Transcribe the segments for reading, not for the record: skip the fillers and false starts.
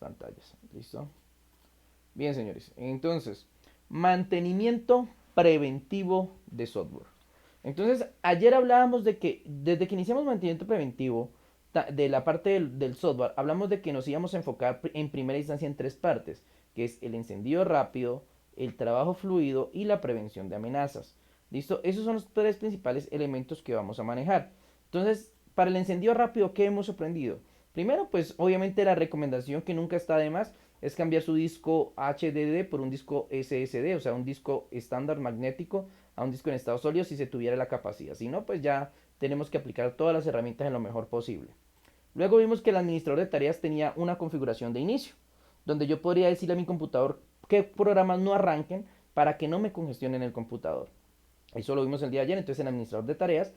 pantallas. ¿Listo? Bien, señores. Entonces, mantenimiento preventivo de software. Entonces, ayer hablábamos de que desde que iniciamos mantenimiento preventivo de la parte del software, hablamos de que nos íbamos a enfocar en primera instancia en tres partes, que es el encendido rápido, el trabajo fluido y la prevención de amenazas. ¿Listo? Esos son los tres principales elementos que vamos a manejar. Entonces, para el encendido rápido, ¿qué hemos aprendido? Primero, pues obviamente la recomendación que nunca está de más es cambiar su disco HDD por un disco SSD, o sea, un disco estándar magnético a un disco en estado sólido si se tuviera la capacidad. Si no, pues ya tenemos que aplicar todas las herramientas en lo mejor posible. Luego vimos que el administrador de tareas tenía una configuración de inicio, donde yo podría decirle a mi computador qué programas no arranquen para que no me congestionen el computador. Eso lo vimos el día de ayer, entonces en el administrador de tareas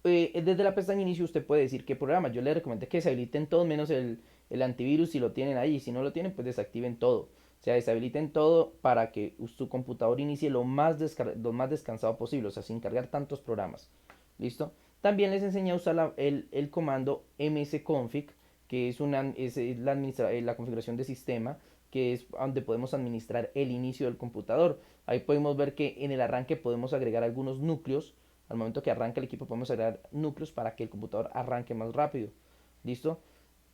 desde la pestaña inicio usted puede decir qué programa. Yo le recomendé que deshabiliten todos menos el antivirus si lo tienen ahí. Si no lo tienen, pues desactiven todo. O sea, deshabiliten todo para que su computador inicie lo más descansado posible, o sea, sin cargar tantos programas. ¿Listo? También les enseñé a usar el comando msconfig, que es la configuración de sistema, que es donde podemos administrar el inicio del computador. Ahí podemos ver que en el arranque podemos agregar algunos núcleos. Al momento que arranca el equipo podemos agregar núcleos para que el computador arranque más rápido. ¿Listo?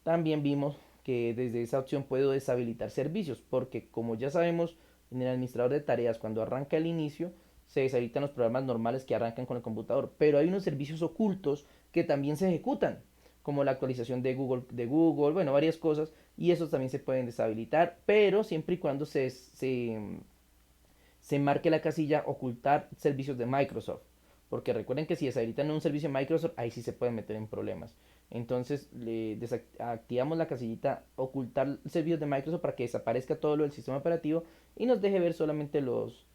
También vimos que desde esa opción puedo deshabilitar servicios, porque como ya sabemos, en el administrador de tareas cuando arranca el inicio se deshabilitan los programas normales que arrancan con el computador, pero hay unos servicios ocultos que también se ejecutan, como la actualización de Google, bueno, varias cosas, y esos también se pueden deshabilitar, pero siempre y cuando se marque la casilla ocultar servicios de Microsoft. Porque recuerden que si deshabilitan un servicio de Microsoft, ahí sí se pueden meter en problemas. Entonces le activamos la casillita ocultar servicios de Microsoft para que desaparezca todo lo del sistema operativo y nos deje ver solamente los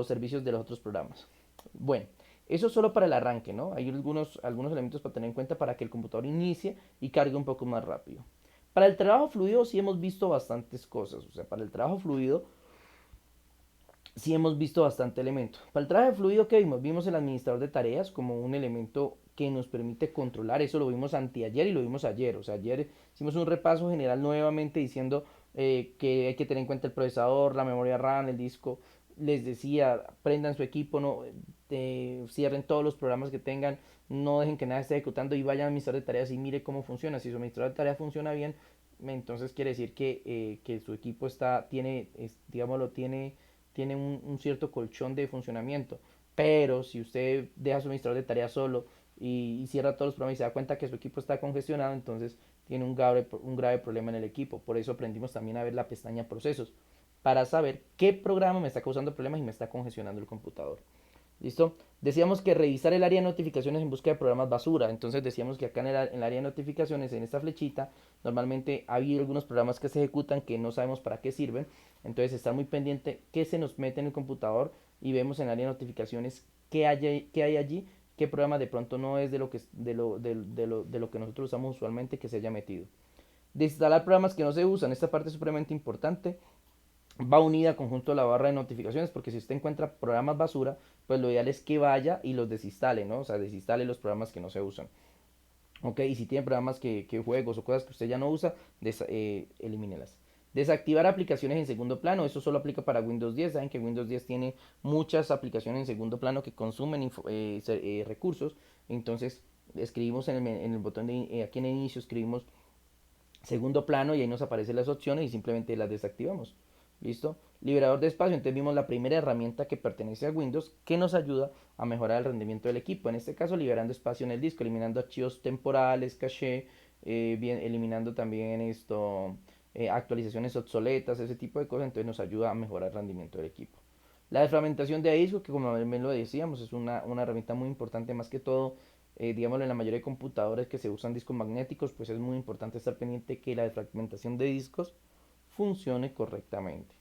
servicios de los otros programas. Bueno, eso solo para el arranque, ¿no? Hay algunos elementos para tener en cuenta para que el computador inicie y cargue un poco más rápido. Para el trabajo fluido sí hemos visto bastantes cosas. O sea, para el trabajo fluido sí hemos visto bastante elemento. Para el trabajo fluido, ¿qué vimos? Vimos el administrador de tareas como un elemento que nos permite controlar. Eso lo vimos anteayer y lo vimos ayer. O sea, ayer hicimos un repaso general nuevamente diciendo que hay que tener en cuenta el procesador, la memoria RAM, el disco. Les decía, prendan su equipo, no cierren todos los programas que tengan, no dejen que nada esté ejecutando y vayan al administrador de tareas y mire cómo funciona. Si su administrador de tareas funciona bien, entonces quiere decir que su equipo tiene un cierto colchón de funcionamiento. Pero si usted deja su administrador de tareas solo y cierra todos los programas y se da cuenta que su equipo está congestionado, entonces tiene un grave problema en el equipo. Por eso aprendimos también a ver la pestaña procesos para saber qué programa me está causando problemas y me está congestionando el computador. ¿Listo? Decíamos que revisar el área de notificaciones en busca de programas basura. Entonces decíamos que acá en el área de notificaciones, en esta flechita, normalmente hay algunos programas que se ejecutan que no sabemos para qué sirven. Entonces estar muy pendiente qué se nos mete en el computador y vemos en el área de notificaciones qué hay allí, qué programa de pronto no es de lo que nosotros usamos usualmente que se haya metido. Desinstalar programas que no se usan. Esta parte es supremamente importante, va unida a conjunto a la barra de notificaciones, porque si usted encuentra programas basura, pues lo ideal es que vaya y los desinstale, ¿no? O sea, desinstale los programas que no se usan. Ok, y si tiene programas que juegos o cosas que usted ya no usa, elimínelas. Desactivar aplicaciones en segundo plano, eso solo aplica para Windows 10. Saben que Windows 10 tiene muchas aplicaciones en segundo plano que consumen recursos. Entonces, escribimos en el botón aquí en el inicio, escribimos segundo plano y ahí nos aparecen las opciones y simplemente las desactivamos. ¿Listo? Liberador de espacio. Entonces vimos la primera herramienta que pertenece a Windows que nos ayuda a mejorar el rendimiento del equipo. En este caso, liberando espacio en el disco, eliminando archivos temporales, caché, eliminando también actualizaciones obsoletas, ese tipo de cosas. Entonces nos ayuda a mejorar el rendimiento del equipo. La desfragmentación de disco, que como lo decíamos, es una herramienta muy importante, más que todo, digámoslo, en la mayoría de computadores que se usan discos magnéticos, pues es muy importante estar pendiente que la desfragmentación de discos funcione correctamente.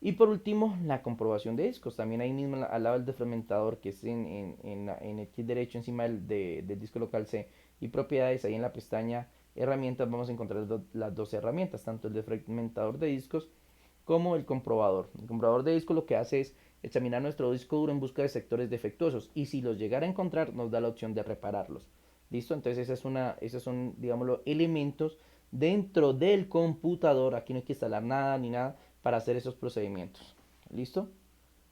Y por último, la comprobación de discos. También ahí mismo al lado del desfragmentador, que es en el clic derecho encima del disco local C y propiedades, ahí en la pestaña herramientas vamos a encontrar las dos herramientas, tanto el desfragmentador de discos como el comprobador. El comprobador de disco lo que hace es examinar nuestro disco duro en busca de sectores defectuosos y si los llegara a encontrar nos da la opción de repararlos. ¿Listo? Entonces esos son, digámoslo, elementos dentro del computador. Aquí no hay que instalar nada ni nada para hacer esos procedimientos. ¿Listo?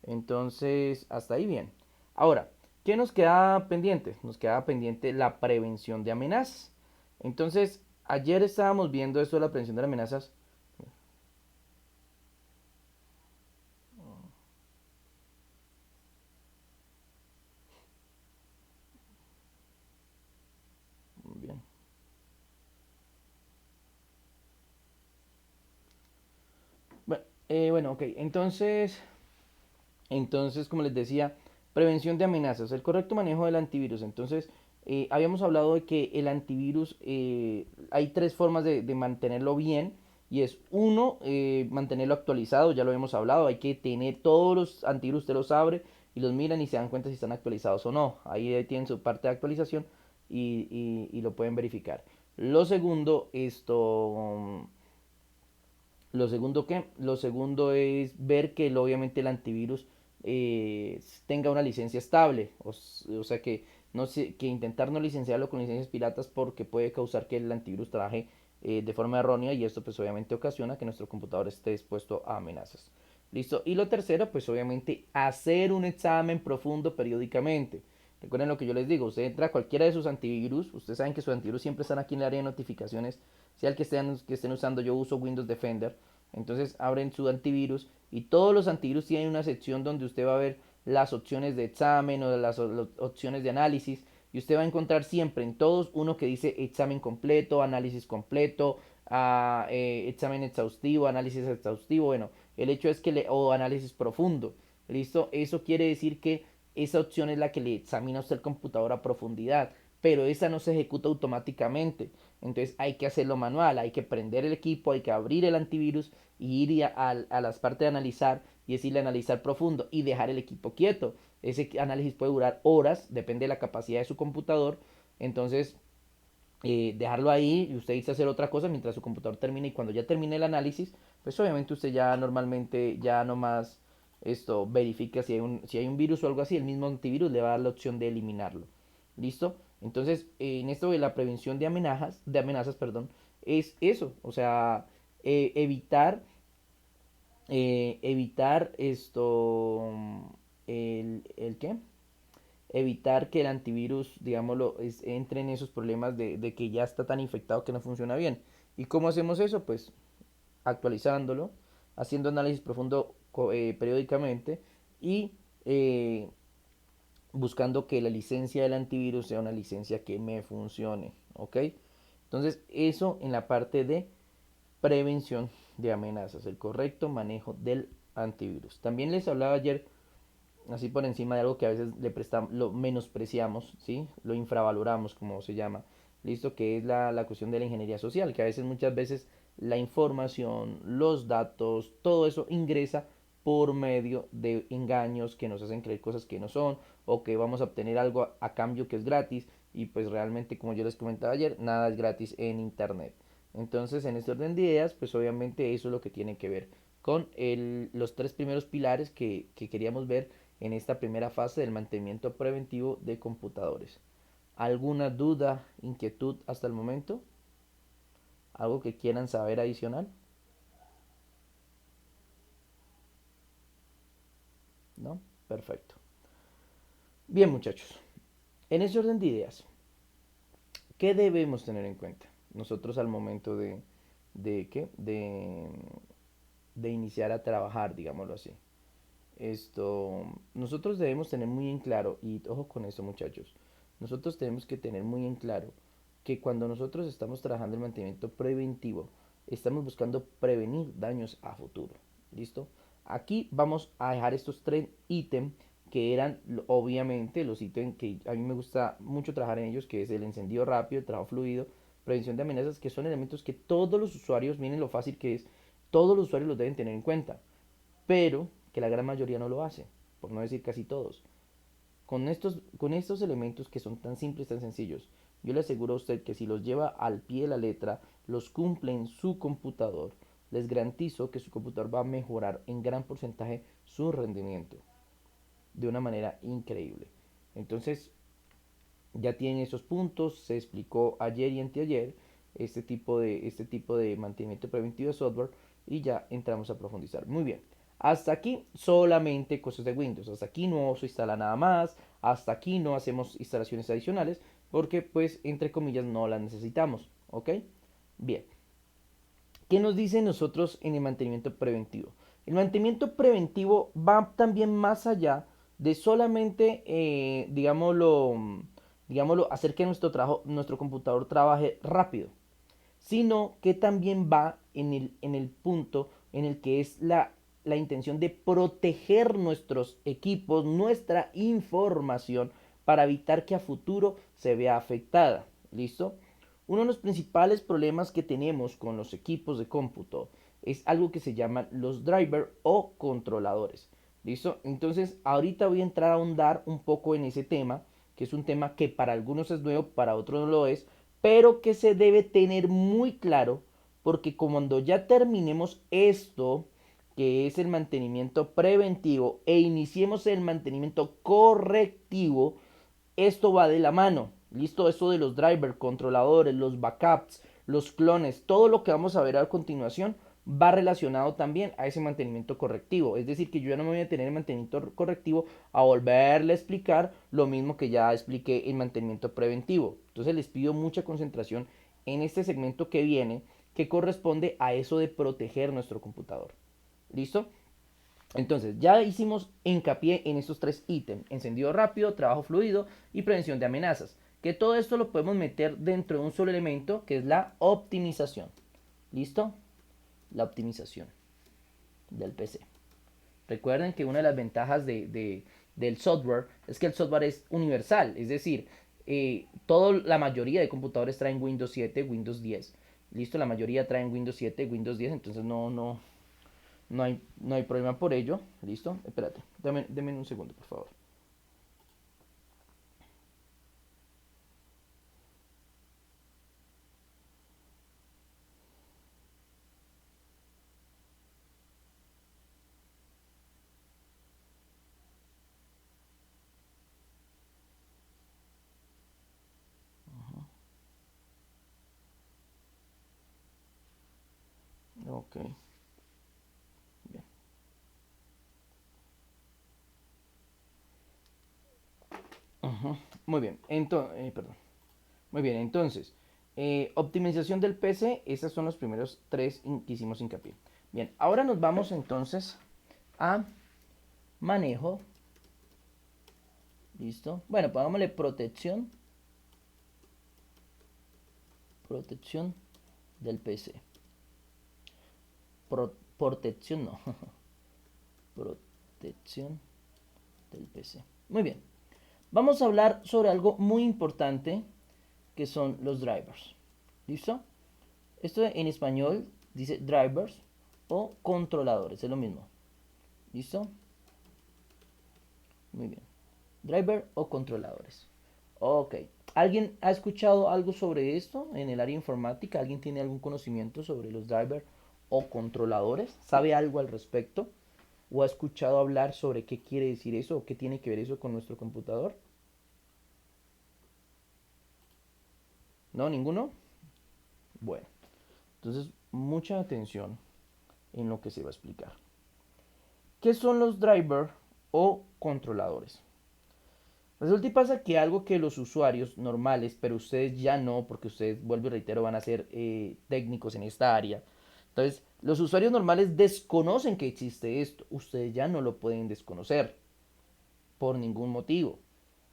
Entonces, hasta ahí bien. Ahora, ¿qué nos queda pendiente? Nos queda pendiente la prevención de amenazas. Entonces, ayer estábamos viendo esto de la prevención de amenazas. Bien. Bueno, ok. Entonces, como les decía, prevención de amenazas, el correcto manejo del antivirus. Entonces, habíamos hablado de que el antivirus, hay tres formas de mantenerlo bien. Y es uno, mantenerlo actualizado, ya lo hemos hablado, hay que tener todos los antivirus, usted los abre y los miran y se dan cuenta si están actualizados o no. Ahí tienen su parte de actualización y lo pueden verificar. Lo segundo, lo segundo es ver que obviamente el antivirus tenga una licencia estable. O sea que, no sé, que intentar no licenciarlo con licencias piratas porque puede causar que el antivirus trabaje de forma errónea y esto pues obviamente ocasiona que nuestro computador esté expuesto a amenazas. Listo. Y lo tercero, pues obviamente hacer un examen profundo periódicamente. Recuerden lo que yo les digo, usted entra a cualquiera de sus antivirus, ustedes saben que sus antivirus siempre están aquí en el área de notificaciones, sea el que estén usando, yo uso Windows Defender, entonces abren su antivirus y todos los antivirus tienen una sección donde usted va a ver las opciones de examen o las opciones de análisis y usted va a encontrar siempre en todos uno que dice examen completo, análisis completo, examen exhaustivo, análisis exhaustivo, bueno, el hecho es que o análisis profundo, ¿listo? Eso quiere decir que esa opción es la que le examina a usted el computador a profundidad, pero esa no se ejecuta automáticamente. Entonces hay que hacerlo manual, hay que prender el equipo, hay que abrir el antivirus y ir a las partes de analizar y decirle analizar profundo y dejar el equipo quieto. Ese análisis puede durar horas, depende de la capacidad de su computador. Entonces, dejarlo ahí y usted irse a hacer otra cosa mientras su computador termine. Y cuando ya termine el análisis, pues obviamente usted ya normalmente ya nomás verifica si hay un virus o algo así. El mismo antivirus le va a dar la opción de eliminarlo. ¿Listo? Entonces, en esto de la prevención de amenazas, perdón, es eso. O sea, evitar ¿el qué? Evitar que el antivirus, digámoslo, entre en esos problemas de que ya está tan infectado que no funciona bien. ¿Y cómo hacemos eso? Pues actualizándolo, haciendo análisis profundo periódicamente y eh, buscando que la licencia del antivirus sea una licencia que me funcione, ¿ok? Entonces, eso en la parte de prevención de amenazas, el correcto manejo del antivirus. También les hablaba ayer, así por encima de algo que a veces lo menospreciamos, ¿sí? Lo infravaloramos, como se llama, listo, que es la cuestión de la ingeniería social, que a veces muchas veces la información, los datos, todo eso ingresa por medio de engaños que nos hacen creer cosas que no son o que vamos a obtener algo a cambio que es gratis y pues realmente como yo les comentaba ayer, nada es gratis en internet. Entonces en este orden de ideas pues obviamente eso es lo que tiene que ver con los tres primeros pilares que queríamos ver en esta primera fase del mantenimiento preventivo de computadores. ¿Alguna duda, inquietud hasta el momento? ¿Algo que quieran saber adicional? ¿No? Perfecto. Bien, muchachos. En ese orden de ideas, ¿qué debemos tener en cuenta nosotros al momento de qué? De iniciar a trabajar, digámoslo así. Nosotros debemos tener muy en claro, y ojo con eso muchachos, nosotros tenemos que tener muy en claro que cuando nosotros estamos trabajando el mantenimiento preventivo, estamos buscando prevenir daños a futuro. ¿Listo? Aquí vamos a dejar estos tres ítems que eran obviamente los ítems que a mí me gusta mucho trabajar en ellos, que es el encendido rápido, el trabajo fluido, prevención de amenazas, que son elementos que todos los usuarios, miren lo fácil que es, todos los usuarios los deben tener en cuenta, pero que la gran mayoría no lo hace, por no decir casi todos. Con estos elementos que son tan simples, tan sencillos, yo le aseguro a usted que si los lleva al pie de la letra, los cumple en su computador, les garantizo que su computador va a mejorar en gran porcentaje su rendimiento de una manera increíble. Entonces, ya tienen esos puntos, se explicó ayer y anteayer. este tipo de mantenimiento preventivo de software y ya entramos a profundizar. Muy bien. Hasta aquí solamente cosas de Windows. Hasta aquí no se instala nada más. Hasta aquí no hacemos instalaciones adicionales porque pues entre comillas no las necesitamos. ¿Ok? Bien. ¿Qué nos dice nosotros en el mantenimiento preventivo? El mantenimiento preventivo va también más allá de solamente, digámoslo, hacer que nuestro computador trabaje rápido, sino que también va en el punto en el que es la intención de proteger nuestros equipos, nuestra información, para evitar que a futuro se vea afectada. ¿Listo? Uno de los principales problemas que tenemos con los equipos de cómputo es algo que se llaman los drivers o controladores. ¿Listo? Entonces, ahorita voy a entrar a ahondar un poco en ese tema, que es un tema que para algunos es nuevo, para otros no lo es, pero que se debe tener muy claro, porque cuando ya terminemos esto, que es el mantenimiento preventivo, e iniciemos el mantenimiento correctivo, esto va de la mano. Listo, eso de los drivers, controladores, los backups, los clones, todo lo que vamos a ver a continuación va relacionado también a ese mantenimiento correctivo. Es decir, que yo ya no me voy a tener el mantenimiento correctivo a volverle a explicar lo mismo que ya expliqué en mantenimiento preventivo. Entonces les pido mucha concentración en este segmento que viene, que corresponde a eso de proteger nuestro computador. ¿Listo? Entonces, ya hicimos hincapié en estos tres ítems: encendido rápido, trabajo fluido y prevención de amenazas. Que todo esto lo podemos meter dentro de un solo elemento, que es la optimización. ¿Listo? La optimización del PC. Recuerden que una de las ventajas del software es que el software es universal, es decir, la mayoría de computadores traen Windows 7, Windows 10. ¿Listo? La mayoría traen Windows 7, Windows 10, entonces no hay problema por ello. ¿Listo? Espérate, deme un segundo, por favor. Ok, bien. Ujú. Muy bien, entonces, perdón. Muy bien, entonces, optimización del PC, esos son los primeros tres que hicimos hincapié. Bien, ahora nos vamos entonces a manejo. ¿Listo? Bueno, pongámosle protección del PC. Protección no. Protección del PC. Muy bien. Vamos a hablar sobre algo muy importante, que son los drivers. ¿Listo? Esto en español dice drivers o controladores, es lo mismo. ¿Listo? Muy bien. Driver o controladores. Ok. ¿Alguien ha escuchado algo sobre esto en el área informática? ¿Alguien tiene algún conocimiento sobre los drivers o controladores? ¿Sabe algo al respecto? ¿O ha escuchado hablar sobre qué quiere decir eso o qué tiene que ver eso con nuestro computador? ¿No? ¿Ninguno? Bueno, entonces mucha atención en lo que se va a explicar. ¿Qué son los drivers o controladores? Resulta y pasa que algo que los usuarios normales, pero ustedes ya no, porque ustedes, vuelvo y reitero, van a ser técnicos en esta área. Entonces, los usuarios normales desconocen que existe esto. Ustedes ya no lo pueden desconocer por ningún motivo,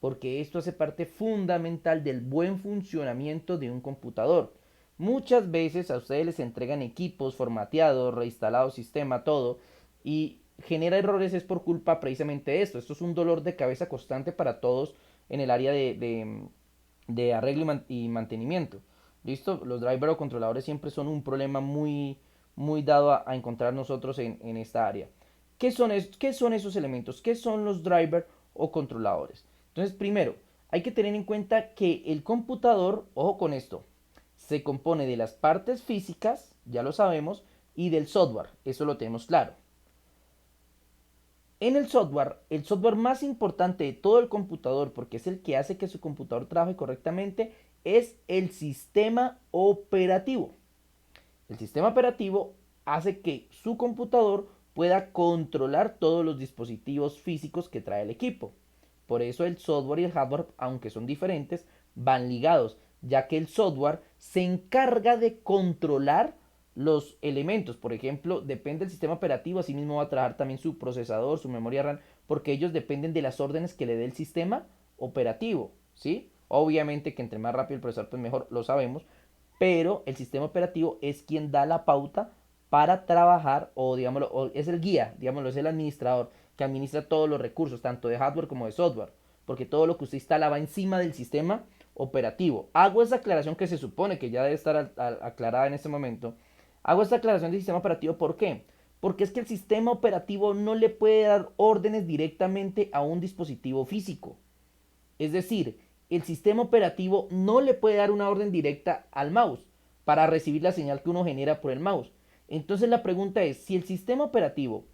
porque esto hace parte fundamental del buen funcionamiento de un computador. Muchas veces a ustedes les entregan equipos formateados, reinstalado sistema, todo, y genera errores es por culpa precisamente de esto. Esto es un dolor de cabeza constante para todos en el área de arreglo y mantenimiento. ¿Listo? Los drivers o controladores siempre son un problema muy dado a encontrar nosotros en esta área. ¿Qué son esos elementos? ¿Qué son los drivers o controladores? Entonces, primero, hay que tener en cuenta que el computador, ojo con esto, se compone de las partes físicas, ya lo sabemos, y del software, eso lo tenemos claro. En el software más importante de todo el computador, porque es el que hace que su computador trabaje correctamente, es el sistema operativo. El sistema operativo hace que su computador pueda controlar todos los dispositivos físicos que trae el equipo. Por eso el software y el hardware, aunque son diferentes, van ligados, ya que el software se encarga de controlar los elementos. Por ejemplo, depende del sistema operativo, así mismo va a trabajar también su procesador, su memoria RAM, porque ellos dependen de las órdenes que le dé el sistema operativo, ¿sí? Obviamente que entre más rápido el procesador, pues mejor, lo sabemos, pero el sistema operativo es quien da la pauta para trabajar, o digámoslo, o es el guía, digámoslo, es el administrador que administra todos los recursos, tanto de hardware como de software, porque todo lo que usted instala va encima del sistema operativo. Hago esa aclaración que se supone que ya debe estar aclarada en este momento. Hago esta aclaración del sistema operativo, ¿por qué? Porque es que el sistema operativo no le puede dar órdenes directamente a un dispositivo físico. Es decir, el sistema operativo no le puede dar una orden directa al mouse para recibir la señal que uno genera por el mouse. Entonces la pregunta es, si el sistema operativo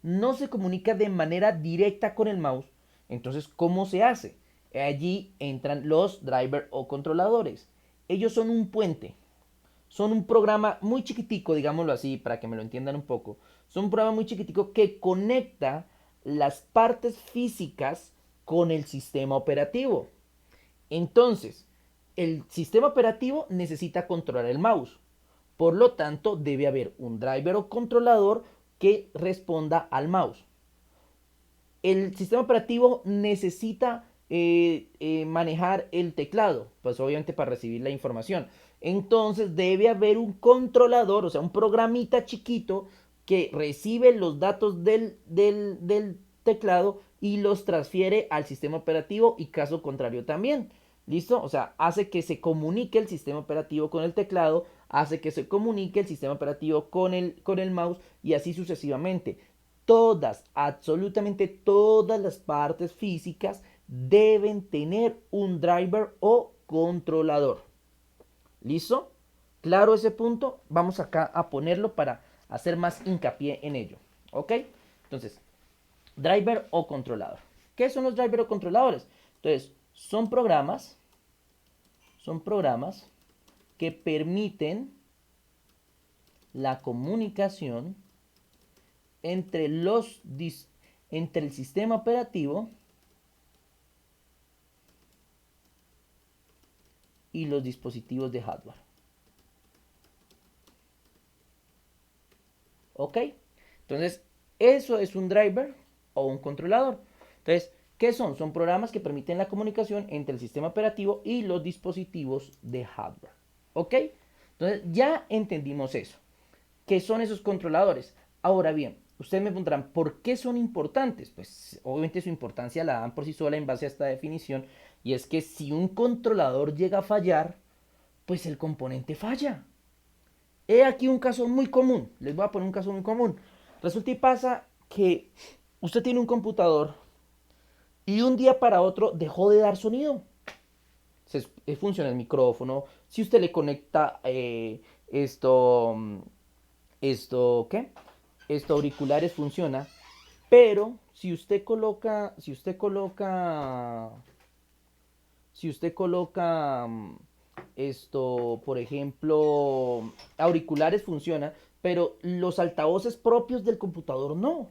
no se comunica de manera directa con el mouse, entonces ¿cómo se hace? Allí entran los drivers o controladores. Ellos son un puente, son un programa muy chiquitico, digámoslo así, para que me lo entiendan un poco. Son un programa muy chiquitico que conecta las partes físicas con el sistema operativo. Entonces, el sistema operativo necesita controlar el mouse. Por lo tanto, debe haber un driver o controlador que responda al mouse. El sistema operativo necesita manejar el teclado, pues obviamente para recibir la información. Entonces debe haber un controlador, o sea, un programita chiquito que recibe los datos del teclado y los transfiere al sistema operativo y caso contrario también. ¿Listo? O sea, hace que se comunique el sistema operativo con el teclado, hace que se comunique el sistema operativo con el mouse y así sucesivamente. Todas, absolutamente todas las partes físicas deben tener un driver o controlador. ¿Listo? ¿Claro ese punto? Vamos acá a ponerlo para hacer más hincapié en ello. ¿Ok? Entonces, driver o controlador. ¿Qué son los driver o controladores? Entonces, son programas que permiten la comunicación entre entre el sistema operativo y los dispositivos de hardware. ¿Ok? Entonces, eso es un driver o un controlador. Entonces, ¿qué son? Son programas que permiten la comunicación entre el sistema operativo y los dispositivos de hardware. ¿Ok? Entonces, ya entendimos eso. ¿Qué son esos controladores? Ahora bien, ustedes me preguntarán, ¿por qué son importantes? Pues obviamente su importancia la dan por sí sola en base a esta definición, y es que si un controlador llega a fallar, pues el componente falla. He aquí un caso muy común, les voy a poner un caso muy común. Resulta y pasa que usted tiene un computador y de un día para otro dejó de dar sonido. Funciona el micrófono, si usted le conecta ¿qué? Auriculares funciona, pero si usted coloca por ejemplo, auriculares funciona, pero los altavoces propios del computador no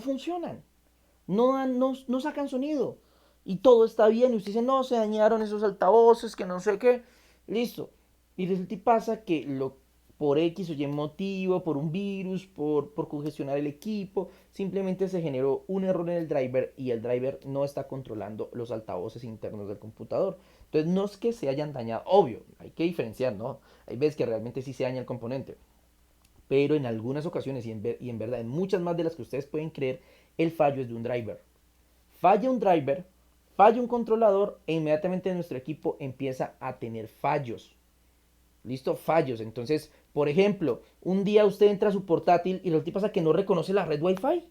funcionan, no sacan sonido. Y todo está bien, y usted dice, no, se dañaron esos altavoces, que no sé qué, listo. Y resulta y pasa que por X o Y motivo, por un virus, por congestionar el equipo, simplemente se generó un error en el driver y el driver no está controlando los altavoces internos del computador. Entonces no es que se hayan dañado, obvio, hay que diferenciar, ¿no? Hay veces que realmente sí se daña el componente, pero en algunas ocasiones y en verdad en muchas más de las que ustedes pueden creer, el fallo es de un driver. Falla un driver, falla un controlador e inmediatamente nuestro equipo empieza a tener fallos. ¿Listo? Fallos. Entonces, por ejemplo, un día usted entra a su portátil y lo que pasa es que no reconoce la red Wi-Fi.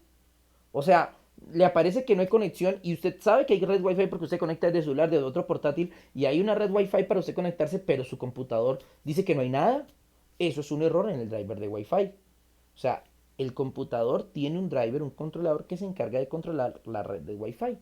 O sea, le aparece que no hay conexión y usted sabe que hay red Wi-Fi porque usted conecta desde celular, desde otro portátil y hay una red Wi-Fi para usted conectarse, pero su computador dice que no hay nada. Eso es un error en el driver de Wi-Fi. O sea, el computador tiene un driver, un controlador que se encarga de controlar la red de Wi-Fi.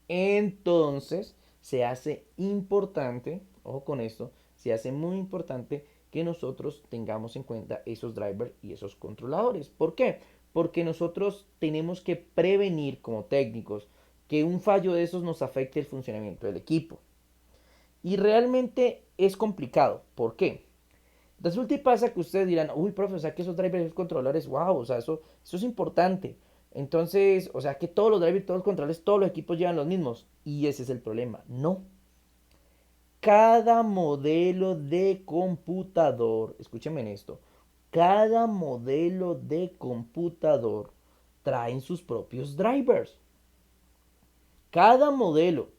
Entonces, se hace importante, ojo con esto, se hace muy importante que nosotros tengamos en cuenta esos drivers y esos controladores. ¿Por qué? Porque nosotros tenemos que prevenir como técnicos que un fallo de esos nos afecte el funcionamiento del equipo. Y realmente es complicado. ¿Por qué? Resulta y pasa que ustedes dirán, uy, profe, o sea que esos drivers y esos controladores, wow, o sea, eso es importante. Entonces, o sea que todos los drivers, todos los controladores, todos los equipos llevan los mismos. Y ese es el problema. No. Cada modelo de computador, escúchenme en esto, cada modelo de computador traen sus propios drivers. Cada modelo.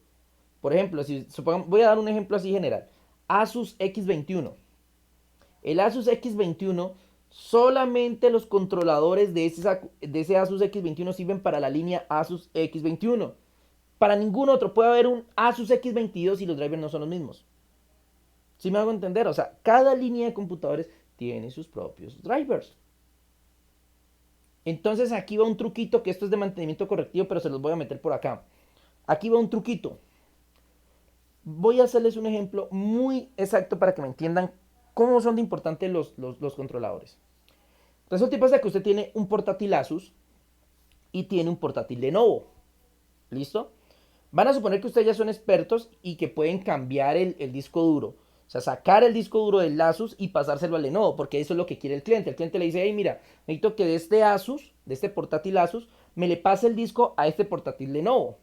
Por ejemplo, si supongamos, voy a dar un ejemplo así general. Asus X21. El Asus X21, solamente los controladores de ese Asus X21 sirven para la línea Asus X21. Para ningún otro puede haber un Asus X22 y los drivers no son los mismos. ¿Sí me hago entender? O sea, cada línea de computadores tiene sus propios drivers. Entonces aquí va un truquito, que esto es de mantenimiento correctivo, pero se los voy a meter por acá. Aquí va un truquito. Voy a hacerles un ejemplo muy exacto para que me entiendan cómo son de importantes los controladores. Resulta y pasa que usted tiene un portátil Asus y tiene un portátil Lenovo. ¿Listo? Van a suponer que ustedes ya son expertos y que pueden cambiar el disco duro. O sea, sacar el disco duro del Asus y pasárselo al Lenovo, porque eso es lo que quiere el cliente. El cliente le dice, hey, mira, necesito que de este Asus, de este portátil Asus, me le pase el disco a este portátil Lenovo.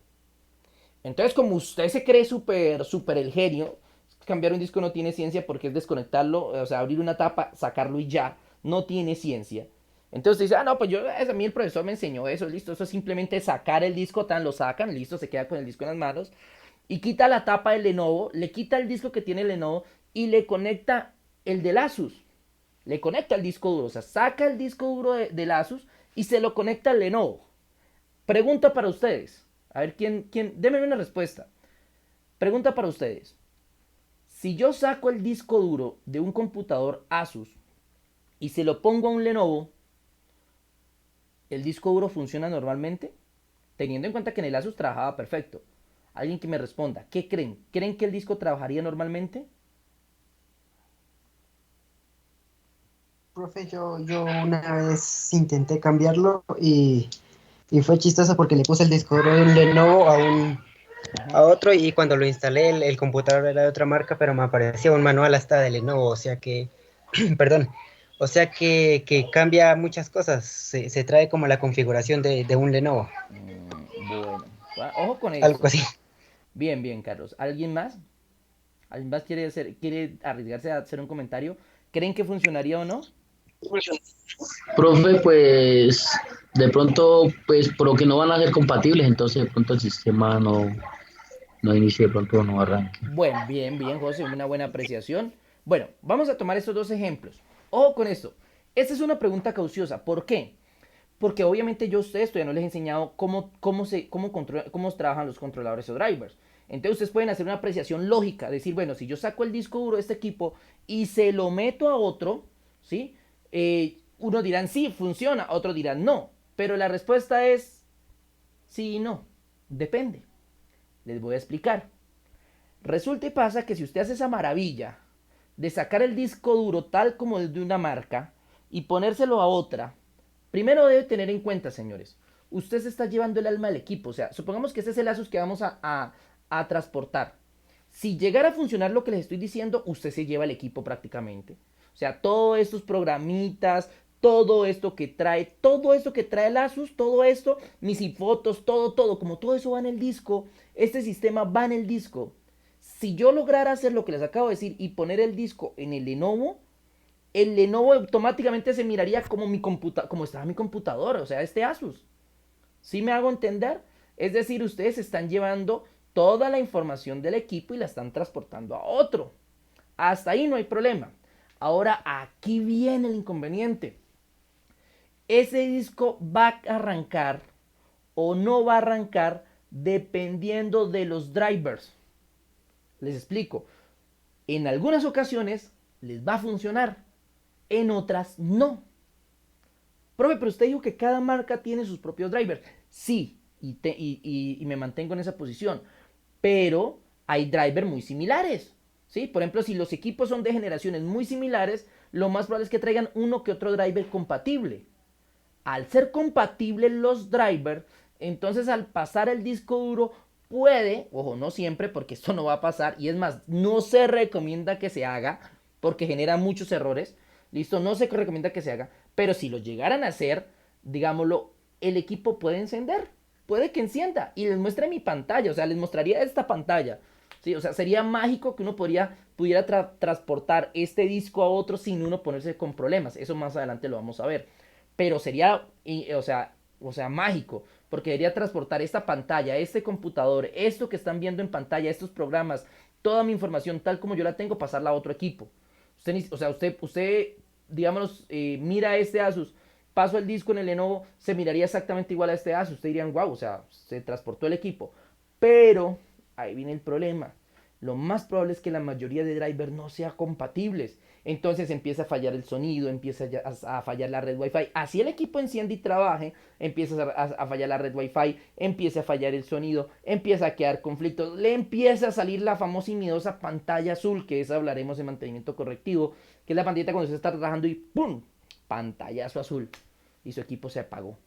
Entonces, como usted se cree súper el genio, cambiar un disco no tiene ciencia porque es desconectarlo, o sea, abrir una tapa, sacarlo y ya, no tiene ciencia. Entonces dice, no, pues a mí el profesor me enseñó eso, listo, eso es simplemente sacar el disco, tan lo sacan, listo, se queda con el disco en las manos, y quita la tapa del Lenovo, le quita el disco que tiene el Lenovo y le conecta el del Asus, le conecta el disco duro, o sea, saca el disco duro del Asus y se lo conecta al Lenovo. Pregunta para ustedes, a ver démenme una respuesta. Pregunta para ustedes, si yo saco el disco duro de un computador Asus y se lo pongo a un Lenovo, ¿el disco duro funciona normalmente? Teniendo en cuenta que en el Asus trabajaba perfecto. Alguien que me responda, ¿qué creen? ¿Creen que el disco trabajaría normalmente? Profe, yo una vez intenté cambiarlo y fue chistoso porque le puse el disco duro de un Lenovo a Ujú. otro y cuando lo instalé el computador era de otra marca, pero me aparecía un manual hasta de Lenovo, o sea que, perdón, o sea que cambia muchas cosas, se trae como la configuración de un Lenovo, Bueno, ojo con algo esto. así. Bien, bien, Carlos. ¿Alguien más? ¿Alguien más quiere arriesgarse a hacer un comentario? ¿Creen que funcionaría o no? Profe, pues de pronto, pues por lo que no van a ser compatibles, entonces de pronto el sistema no inicie, de pronto no arranque. Bueno, bien, bien, José, una buena apreciación. Bueno, vamos a tomar estos dos ejemplos. Ojo con esto. Esta es una pregunta cauciosa. ¿Por qué? Porque obviamente yo a ustedes todavía no les he enseñado cómo trabajan los controladores o drivers. Entonces ustedes pueden hacer una apreciación lógica, decir, bueno, si yo saco el disco duro de este equipo y se lo meto a otro, ¿sí? Unos dirán sí, funciona, otros dirán no. Pero la respuesta es sí y no. Depende. Les voy a explicar. Resulta y pasa que si usted hace esa maravilla de sacar el disco duro tal como es de una marca y ponérselo a otra, primero debe tener en cuenta, señores, usted se está llevando el alma del equipo. O sea, supongamos que este es el Asus que vamos a transportar. Si llegara a funcionar lo que les estoy diciendo, usted se lleva el equipo prácticamente. O sea, todos estos programitas, todo esto que trae el Asus, todo esto, mis fotos, todo, como todo eso va en el disco, este sistema va en el disco. Si yo lograra hacer lo que les acabo de decir y poner el disco en el Lenovo automáticamente se miraría como estaba mi computador, o sea, este Asus. ¿Sí me hago entender? Es decir, ustedes están llevando toda la información del equipo y la están transportando a otro. Hasta ahí no hay problema. Ahora aquí viene el inconveniente. Ese disco va a arrancar o no va a arrancar dependiendo de los drivers. Les explico. En algunas ocasiones les va a funcionar, en otras no. Profe, pero usted dijo que cada marca tiene sus propios drivers. Sí, y me mantengo en esa posición. Pero hay drivers muy similares, ¿sí? Por ejemplo, si los equipos son de generaciones muy similares, lo más probable es que traigan uno que otro driver compatible. Al ser compatibles los drivers, entonces al pasar el disco duro puede, ojo, no siempre, porque esto no va a pasar, y es más, no se recomienda que se haga, porque genera muchos errores, listo, no se recomienda que se haga, pero si lo llegaran a hacer, digámoslo, el equipo puede encender, puede que encienda, y les muestre mi pantalla, o sea, les mostraría esta pantalla, ¿sí? O sea, sería mágico que uno pudiera transportar este disco a otro sin uno ponerse con problemas, eso más adelante lo vamos a ver, pero sería, o sea, mágico, porque debería transportar esta pantalla, este computador, esto que están viendo en pantalla, estos programas, toda mi información tal como yo la tengo, pasarla a otro equipo. Usted digamos, mira este Asus, paso el disco en el Lenovo, se miraría exactamente igual a este Asus. Usted dirían, wow, o sea, se transportó el equipo. Pero, ahí viene el problema. Lo más probable es que la mayoría de drivers no sean compatibles. Entonces empieza a fallar el sonido, empieza a fallar la red Wi-Fi. Así el equipo enciende y trabaje, empieza a fallar la red Wi-Fi, empieza a fallar el sonido, empieza a quedar conflicto, le empieza a salir la famosa y miedosa pantalla azul, que es hablaremos de mantenimiento correctivo, que es la pantallita cuando se está trabajando y ¡pum! Pantallazo azul. Y su equipo se apagó.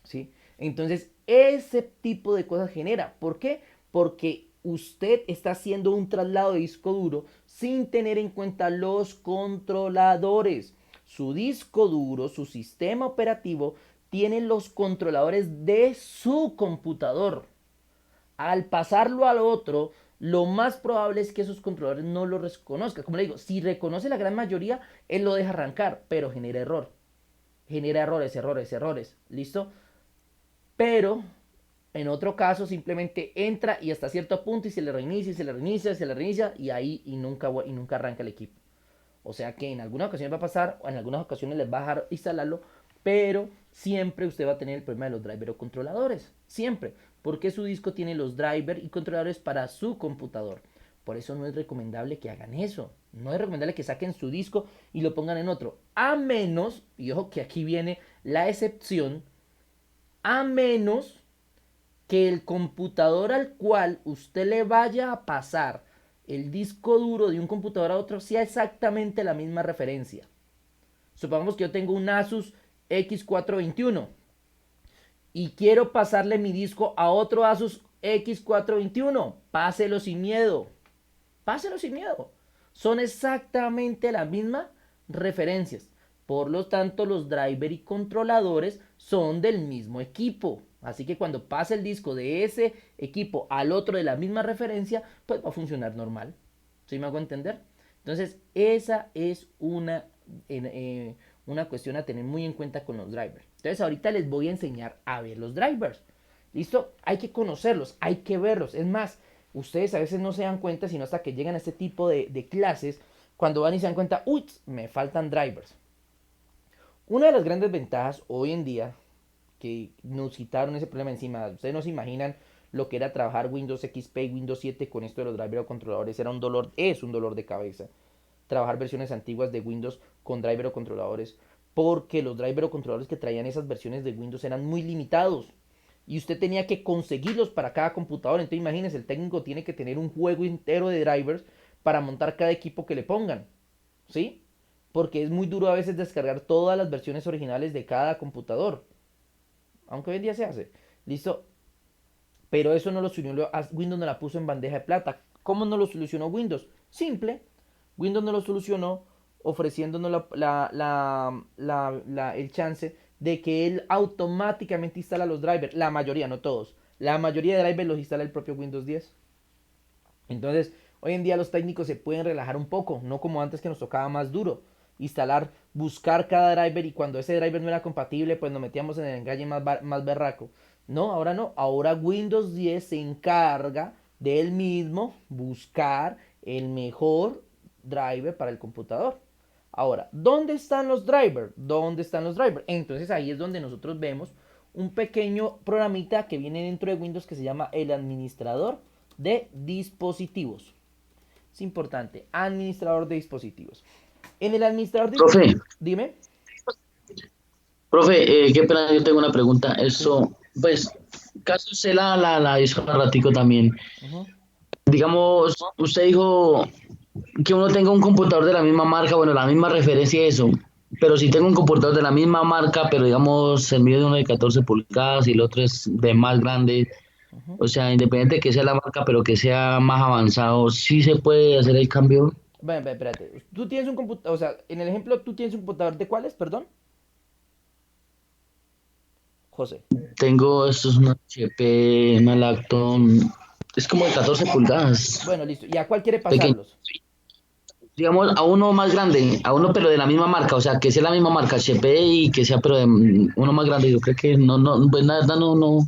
¿Sí? Entonces, ese tipo de cosas genera. ¿Por qué? Porque usted está haciendo un traslado de disco duro sin tener en cuenta los controladores. Su disco duro, su sistema operativo, tiene los controladores de su computador. Al pasarlo al otro, lo más probable es que esos controladores no lo reconozcan. Como le digo, si reconoce la gran mayoría, él lo deja arrancar, pero genera error. Genera errores. ¿Listo? Pero en otro caso simplemente entra y hasta cierto punto y se le reinicia y ahí y nunca arranca el equipo. O sea que en algunas ocasiones va a pasar, o en algunas ocasiones les va a dejar instalarlo, pero siempre usted va a tener el problema de los drivers o controladores. Siempre. Porque su disco tiene los drivers y controladores para su computador. Por eso no es recomendable que hagan eso. No es recomendable que saquen su disco y lo pongan en otro. A menos, y ojo que aquí viene la excepción, a menos que el computador al cual usted le vaya a pasar el disco duro de un computador a otro sea exactamente la misma referencia. Supongamos que yo tengo un Asus X421 y quiero pasarle mi disco a otro Asus X421. Páselo sin miedo. Páselo sin miedo. Son exactamente las mismas referencias. Por lo tanto, los drivers y controladores son del mismo equipo. Así que cuando pase el disco de ese equipo al otro de la misma referencia, pues va a funcionar normal. ¿Sí me hago entender? Entonces, esa es una cuestión a tener muy en cuenta con los drivers. Entonces, ahorita les voy a enseñar a ver los drivers. ¿Listo? Hay que conocerlos, hay que verlos. Es más, ustedes a veces no se dan cuenta, sino hasta que llegan a este tipo de clases, cuando van y se dan cuenta, uy, me faltan drivers. Una de las grandes ventajas hoy en día, que nos quitaron ese problema encima, ustedes no se imaginan lo que era trabajar Windows XP y Windows 7 con esto de los drivers o controladores, era un dolor, es un dolor de cabeza. Trabajar versiones antiguas de Windows con drivers o controladores, porque los drivers o controladores que traían esas versiones de Windows eran muy limitados. Y usted tenía que conseguirlos para cada computador. Entonces imagínense, el técnico tiene que tener un juego entero de drivers para montar cada equipo que le pongan. ¿Sí? Porque es muy duro a veces descargar todas las versiones originales de cada computador. Aunque hoy en día se hace. ¿Listo? Pero eso no lo solucionó, Windows no la puso en bandeja de plata. ¿Cómo no lo solucionó Windows? Simple. Windows no lo solucionó ofreciéndonos el chance de que él automáticamente instala los drivers. La mayoría, no todos. La mayoría de drivers los instala el propio Windows 10. Entonces, hoy en día los técnicos se pueden relajar un poco. No como antes que nos tocaba más duro. Instalar, buscar cada driver y cuando ese driver no era compatible, pues nos metíamos en el engañe más berraco. No, ahora no. Ahora Windows 10 se encarga de él mismo buscar el mejor driver para el computador. Ahora, ¿dónde están los drivers? ¿Dónde están los drivers? Entonces ahí es donde nosotros vemos un pequeño programita que viene dentro de Windows que se llama el administrador de dispositivos. Es importante, administrador de dispositivos. En el administrador de dispositivos, dime. Profe, qué pena, yo tengo una pregunta. Eso, pues, caso usted la hizo un ratico también. digamos, usted dijo que uno tenga un computador de la misma marca, bueno, la misma referencia y eso, pero si tengo un computador de la misma marca, pero digamos el mío es uno de 14 pulgadas y el otro es de más grande, Ujú. o sea, independiente de que sea la marca, pero que sea más avanzado, sí se puede hacer el cambio. Bueno, espérate. Tú tienes un computador, o sea, en el ejemplo, tú tienes un computador de cuáles, perdón, José. Tengo, esto es una HP, una Lacton, es como de 14 pulgadas, Bueno, listo. ¿Y a cuál quiere pequeño. pasarlos? Digamos, a uno más grande, a uno pero de la misma marca, o sea, que sea la misma marca HP y que sea pero de uno más grande, yo creo que no, pues la verdad Pero, no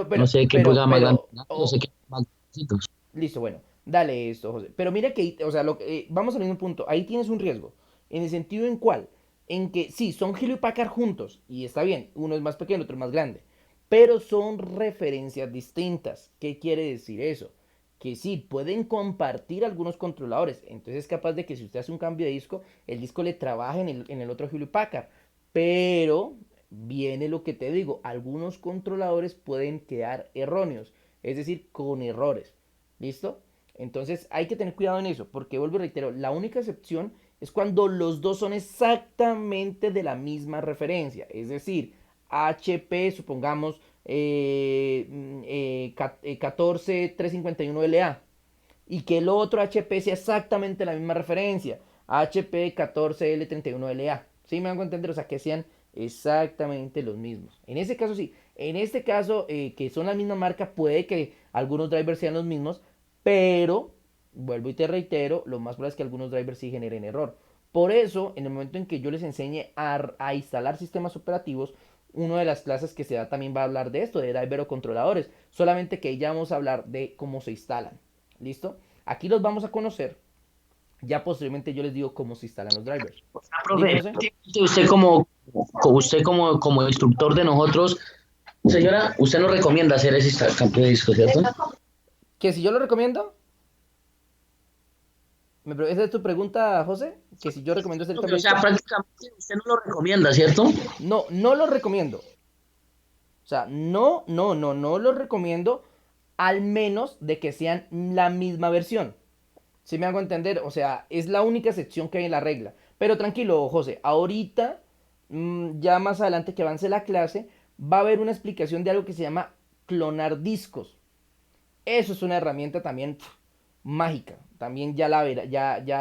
pero, sé qué pero, pulgada más grande, pero, no sé qué más grandecitos. listo, bueno, dale esto, José. Pero mira que, o sea, vamos al mismo punto. Ahí tienes un riesgo. ¿En el sentido en cuál? En que sí, son Hewlett Packard juntos. Y está bien. Uno es más pequeño, otro es más grande. Pero son referencias distintas. ¿Qué quiere decir eso? Que sí, pueden compartir algunos controladores. Entonces es capaz de que si usted hace un cambio de disco, el disco le trabaje en el otro Hewlett Packard. Pero viene lo que te digo. Algunos controladores pueden quedar erróneos. Es decir, con errores. ¿Listo? Entonces hay que tener cuidado en eso, porque vuelvo y reitero, la única excepción es cuando los dos son exactamente de la misma referencia. Es decir, HP, supongamos, 14351LA, y que el otro HP sea exactamente la misma referencia, HP 14L31LA. ¿Sí me van a entender? O sea, que sean exactamente los mismos. En ese caso sí. En este caso, que son la misma marca, puede que algunos drivers sean los mismos, pero, vuelvo y te reitero, lo más probable es que algunos drivers sí generen error. Por eso, en el momento en que yo les enseñe a instalar sistemas operativos, una de las clases que se da también va a hablar de esto, de driver o controladores. Solamente que ya vamos a hablar de cómo se instalan. ¿Listo? Aquí los vamos a conocer. Ya posteriormente yo les digo cómo se instalan los drivers. Ah, Dime, profe, José. usted como instructor de nosotros, señora, usted nos recomienda hacer ese cambio de disco, ¿cierto? Que si yo lo recomiendo. ¿Esa es tu pregunta, José? Que si yo recomiendo hacer el cambio O de sea, disco. prácticamente usted no lo recomienda, ¿cierto? No, no lo recomiendo. O sea, no lo recomiendo. Al menos de que sean la misma versión. Si me hago entender, o sea, es la única excepción que hay en la regla. Pero tranquilo, José, ahorita, ya más adelante que avance la clase, va a haber una explicación de algo que se llama clonar discos. Eso es una herramienta también mágica. También ya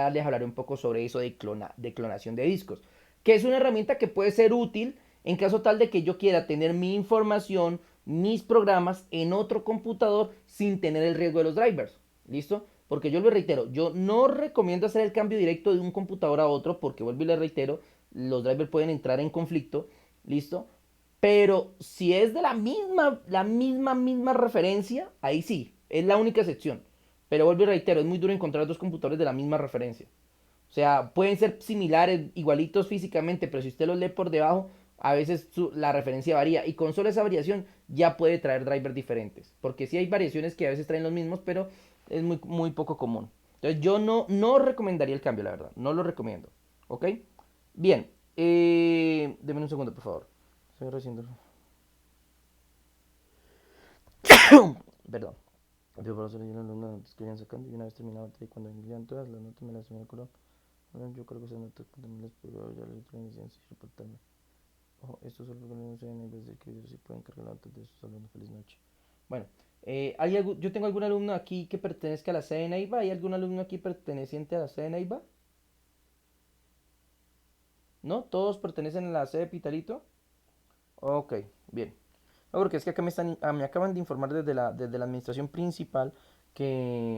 les hablaré un poco sobre eso de clonación de discos. Que es una herramienta que puede ser útil en caso tal de que yo quiera tener mi información, mis programas en otro computador sin tener el riesgo de los drivers. ¿Listo? Porque yo lo reitero, yo no recomiendo hacer el cambio directo de un computador a otro porque vuelvo y le reitero, los drivers pueden entrar en conflicto. ¿Listo? Pero si es de la misma referencia, ahí sí, es la única excepción. Pero vuelvo y reitero, es muy duro encontrar dos computadores de la misma referencia. O sea, pueden ser similares, igualitos físicamente, pero si usted los lee por debajo, a veces la referencia varía. Y con solo esa variación ya puede traer drivers diferentes. Porque sí hay variaciones que a veces traen los mismos, pero es muy, muy poco común. Entonces yo no recomendaría el cambio, la verdad. No lo recomiendo. ¿Ok? Bien. Deme un segundo, por favor. Estoy recién. Perdón. Yo por eso leí las notas que iban sacando y una vez terminaba y cuando envían todas las notas me las enviaron color. Ahora yo creo que esas notas también las puedo ya las inician sin reportarme. Ojo, esto solo porque no saben en vez de que ellos sí pueden cargar las notas de sus alumnos. Feliz noche. Bueno, yo tengo algún alumno aquí que pertenezca a la sede de Neiva. ¿Hay algún alumno aquí perteneciente a la sede de Neiva? ¿No? ¿Todos pertenecen a la sede de Pitalito? Ok, bien. No, porque es que acá me acaban de informar desde la administración principal que...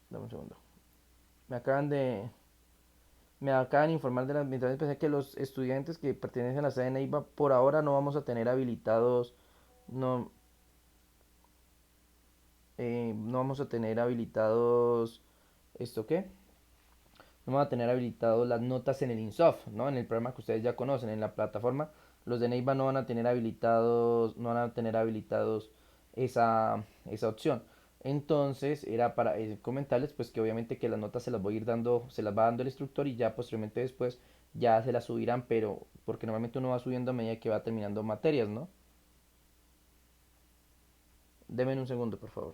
Dame un segundo. Me acaban de... Me acaban de informar de la administración especial que los estudiantes que pertenecen a la sede de Neiva por ahora no vamos a tener habilitados... No, no vamos a tener habilitados... ¿Esto qué? No vamos a tener habilitados las notas en el INSOFT, ¿no? En el programa que ustedes ya conocen, en la plataforma. Los de Neiva no van a tener habilitados, no van a tener habilitados esa opción. Entonces era para comentarles pues que obviamente que las notas se las voy a ir dando, se las va dando el instructor y ya posteriormente después ya se las subirán, pero porque normalmente uno va subiendo a medida que va terminando materias, ¿no? Deme un segundo, por favor.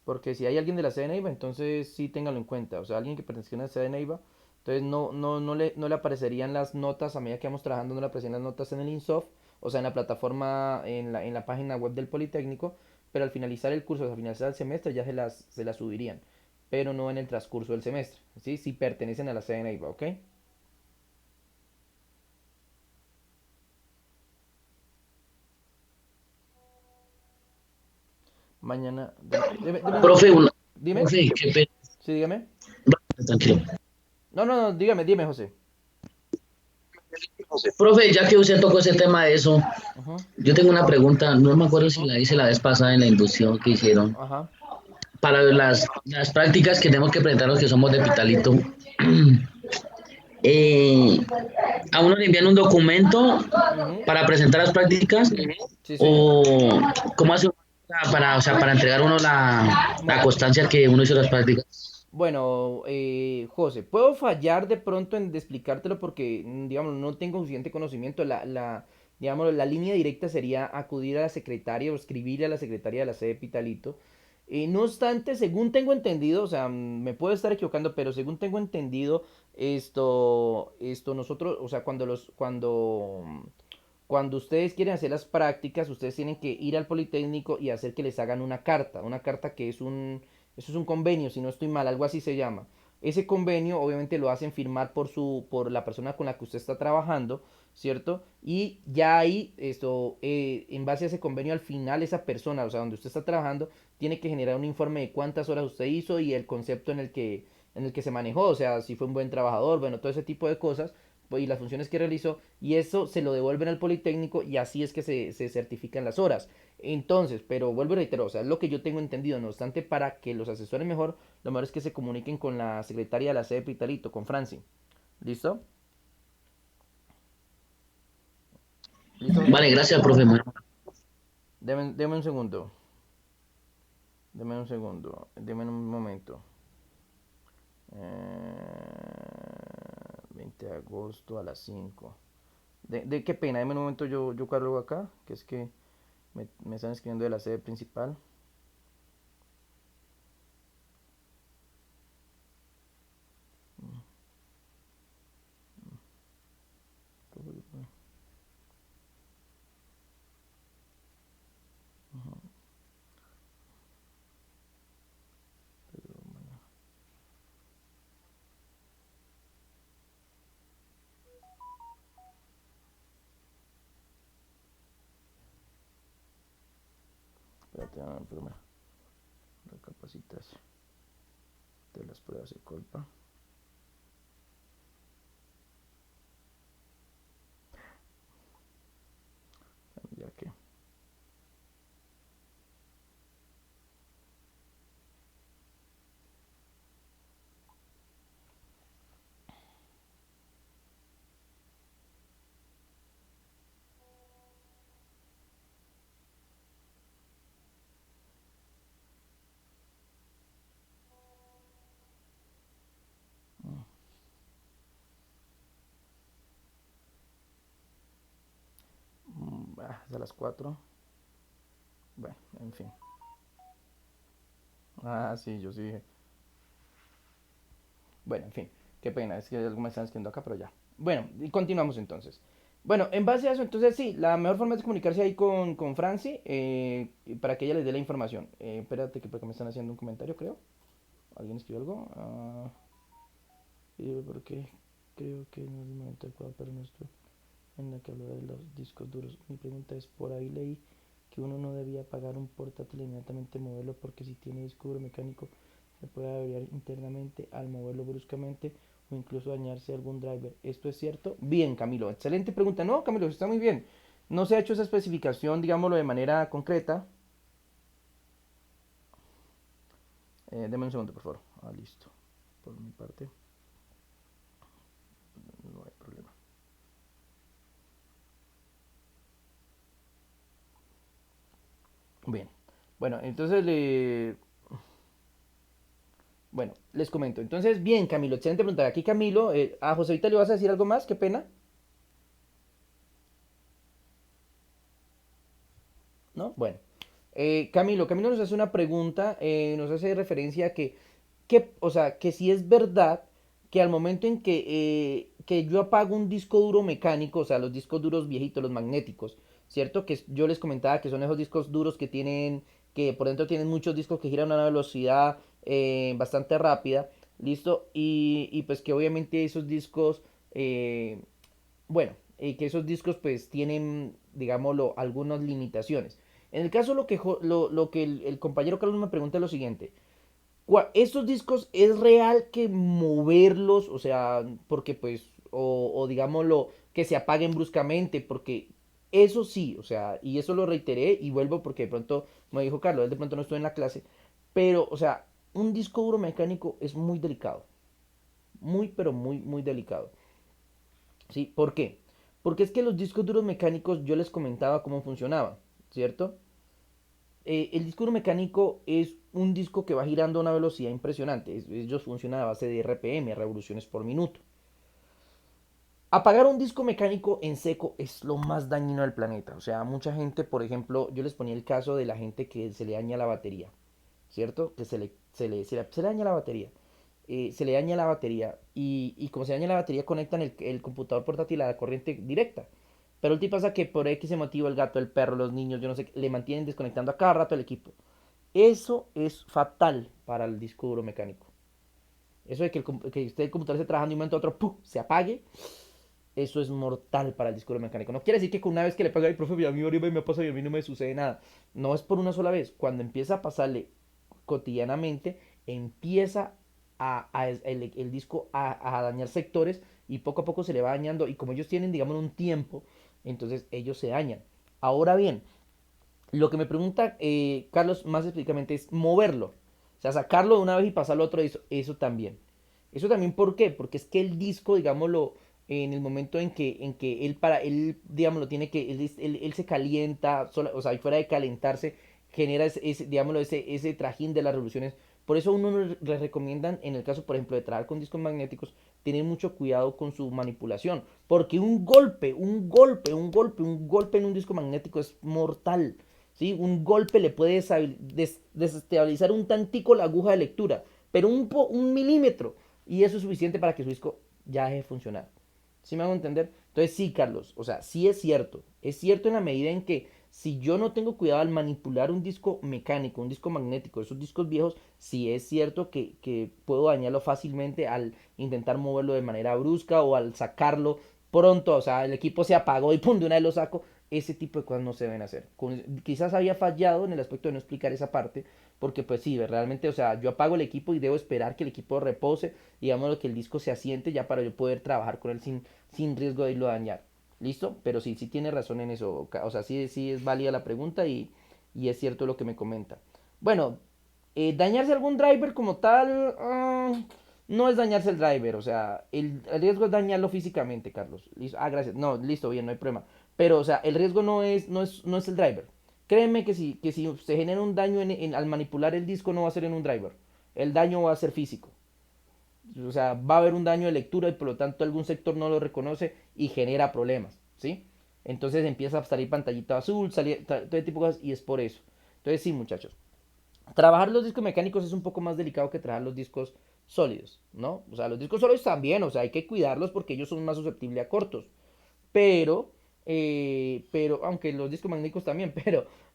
Porque si hay alguien de la sede de Neiva, entonces sí téngalo en cuenta. O sea, alguien que pertenezca a la sede de Neiva, entonces no le aparecerían las notas a medida que vamos trabajando, no le aparecerían las notas en el INSOF, o sea, en la plataforma, en la página web del Politécnico, pero al finalizar el curso, al finalizar el semestre, ya se las subirían, pero no en el transcurso del semestre, ¿sí? Si pertenecen a la sede de Neiva, ¿ok? Mañana, deme un Profe, momento. Dime. profe, qué pena. Sí, dígame. Tranquilo. No, no, no, dime, José. Profe, ya que usted tocó ese tema de eso, Ajá, yo tengo una pregunta, no me acuerdo si la hice la vez pasada en la inducción que hicieron. ajá. Para las prácticas que tenemos que presentar los que somos de Pitalito, eh, a uno le envían un documento Ujú. para presentar las prácticas Sí, sí. o cómo hace uno o sea, para entregar uno la Bueno, constancia que uno hizo las prácticas. bueno, José, puedo fallar de pronto en de explicártelo porque, digamos, no tengo suficiente conocimiento. Digamos, la línea directa sería acudir a la secretaria o escribirle a la secretaria de la sede de Pitalito. No obstante, según tengo entendido, o sea, me puedo estar equivocando, pero según tengo entendido, nosotros, o sea, cuando ustedes quieren hacer las prácticas, ustedes tienen que ir al Politécnico y hacer que les hagan una carta que eso es un convenio, si no estoy mal, algo así se llama. Ese convenio obviamente lo hacen firmar por la persona con la que usted está trabajando, ¿cierto? Y ya ahí, en base a ese convenio, al final esa persona, o sea, donde usted está trabajando, tiene que generar un informe de cuántas horas usted hizo y el concepto en el que se manejó, o sea, si fue un buen trabajador, bueno, todo ese tipo de cosas y las funciones que realizó, y eso se lo devuelven al Politécnico y así es que se certifican las horas. Entonces, pero vuelvo y reitero, o sea, es lo que yo tengo entendido. No obstante, para que los asesoren mejor, lo mejor es que se comuniquen con la secretaria de la sede de Pitalito, con Franci. ¿Listo? ¿Listo, José? Vale, gracias, profe. Deme un segundo. Deme un segundo. Deme un momento. 20 de agosto a las 5. Qué pena, deme un momento, yo cargo acá, que es que me están escribiendo de la sede principal. Espérate, primero. Recapacitación de las pruebas de culpa. Ya que. Es a las 4. Bueno, en fin. Ah, sí, yo sí dije. Bueno, en fin. Qué pena, es que algo me están escribiendo acá, pero ya. Bueno, y continuamos entonces. Bueno, en base a eso, entonces sí, la mejor forma es comunicarse ahí con Franci para que ella les dé la información. Espérate, que porque me están haciendo un comentario, creo. ¿Alguien escribió algo? Porque creo que no es el momento adecuado para nuestro en la que habló de los discos duros. Mi pregunta es, por ahí leí que uno no debía pagar un portátil e inmediatamente moverlo porque si tiene disco duro mecánico se puede averiar internamente al moverlo bruscamente o incluso dañarse algún driver. ¿Esto es cierto? Bien, Camilo. Excelente pregunta. No, Camilo, está muy bien. No se ha hecho esa especificación, digámoslo de manera concreta. Deme un segundo, por favor. Listo. Por mi parte, no hay problema. Bien. Bueno, entonces Bueno, les comento. Entonces, bien, Camilo, excelente pregunta. Aquí, Camilo, a José ahorita le vas a decir algo más, qué pena. Camilo nos hace una pregunta, nos hace referencia a o sea, que si es verdad que al momento en que yo apago un disco duro mecánico, o sea, los discos duros viejitos, los magnéticos, ¿cierto? Que yo les comentaba que son esos discos duros que por dentro tienen muchos discos que giran a una velocidad bastante rápida, ¿listo? Y pues que obviamente esos discos, eh, bueno, que esos discos pues tienen, digámoslo, algunas limitaciones. En el caso lo que el compañero Carlos me pregunta es lo siguiente. ¿Estos discos es real que moverlos, o sea, porque pues, o digámoslo, que se apaguen bruscamente? Porque eso sí, o sea, y eso lo reiteré y vuelvo porque de pronto me dijo Carlos, él de pronto no estuvo en la clase, pero, o sea, un disco duro mecánico es muy delicado, muy, pero muy, muy delicado. ¿Sí? ¿Por qué? Porque es que los discos duros mecánicos yo les comentaba cómo funcionaban, ¿cierto? El disco duro mecánico es un disco que va girando a una velocidad impresionante. Ellos funcionan a base de RPM, revoluciones por minuto. Apagar un disco mecánico en seco es lo más dañino del planeta. O sea, mucha gente, por ejemplo, yo les ponía el caso de la gente que se le daña la batería, ¿cierto? Que se le daña la batería. Se le daña la batería y como se daña la batería conectan el computador portátil a la corriente directa. Pero el tipo pasa que por X motivo el gato, el perro, los niños, yo no sé, le mantienen desconectando a cada rato el equipo. Eso es fatal para el disco duro mecánico. Eso de que usted el computador esté trabajando y un momento a otro ¡pum! Se apague, eso es mortal para el disco duro mecánico. No quiere decir que con una vez que le pague el profe, a mí ahorita me pasa y a mí no me sucede nada. No es por una sola vez. Cuando empieza a pasarle cotidianamente, empieza el disco a dañar sectores y poco a poco se le va dañando. Y como ellos tienen, digamos, un tiempo, entonces ellos se dañan. Ahora bien, lo que me pregunta Carlos más específicamente es moverlo. O sea, sacarlo de una vez y pasarlo a otro, eso también. Eso también, ¿por qué? Porque es que el disco, digámoslo, en el momento en que él, digámoslo, tiene que, él se calienta, o sea, y fuera de calentarse, genera digámoslo, ese trajín de las revoluciones. Por eso a uno le recomiendan, en el caso, por ejemplo, de trabajar con discos magnéticos, tener mucho cuidado con su manipulación. Porque un golpe en un disco magnético es mortal. ¿Sí? Un golpe le puede desestabilizar un tantico la aguja de lectura, pero un milímetro. Y eso es suficiente para que su disco ya deje de funcionar. ¿Sí me hago entender? Entonces sí, Carlos, o sea, sí es cierto. Es cierto en la medida en que si yo no tengo cuidado al manipular un disco mecánico, un disco magnético, esos discos viejos, sí es cierto que puedo dañarlo fácilmente al intentar moverlo de manera brusca o al sacarlo pronto, o sea, el equipo se apagó y pum, de una vez lo saco. Ese tipo de cosas no se deben hacer. Quizás había fallado en el aspecto de no explicar esa parte, porque pues sí, realmente, o sea, yo apago el equipo y debo esperar que el equipo repose, digamos que el disco se asiente ya para yo poder trabajar con él sin riesgo de irlo a dañar. ¿Listo? Pero sí, sí tiene razón en eso. O sea, sí, sí es válida la pregunta y es cierto lo que me comenta. Bueno, dañarse algún driver como tal, no es dañarse el driver. O sea, el riesgo es dañarlo físicamente, Carlos. ¿Listo? Ah, gracias. No, listo, bien, no hay problema. Pero, o sea, el riesgo no es el driver. Créeme que si se genera un daño al manipular el disco, no va a ser en un driver. El daño va a ser físico. O sea, va a haber un daño de lectura y por lo tanto algún sector no lo reconoce y genera problemas, ¿sí? Entonces empieza a salir pantallita azul, salir todo tipo de cosas y es por eso. Entonces sí, muchachos. Trabajar los discos mecánicos es un poco más delicado que trabajar los discos sólidos, ¿no? O sea, los discos sólidos también, o sea, hay que cuidarlos porque ellos son más susceptibles a cortos. Pero, aunque los discos magnéticos también,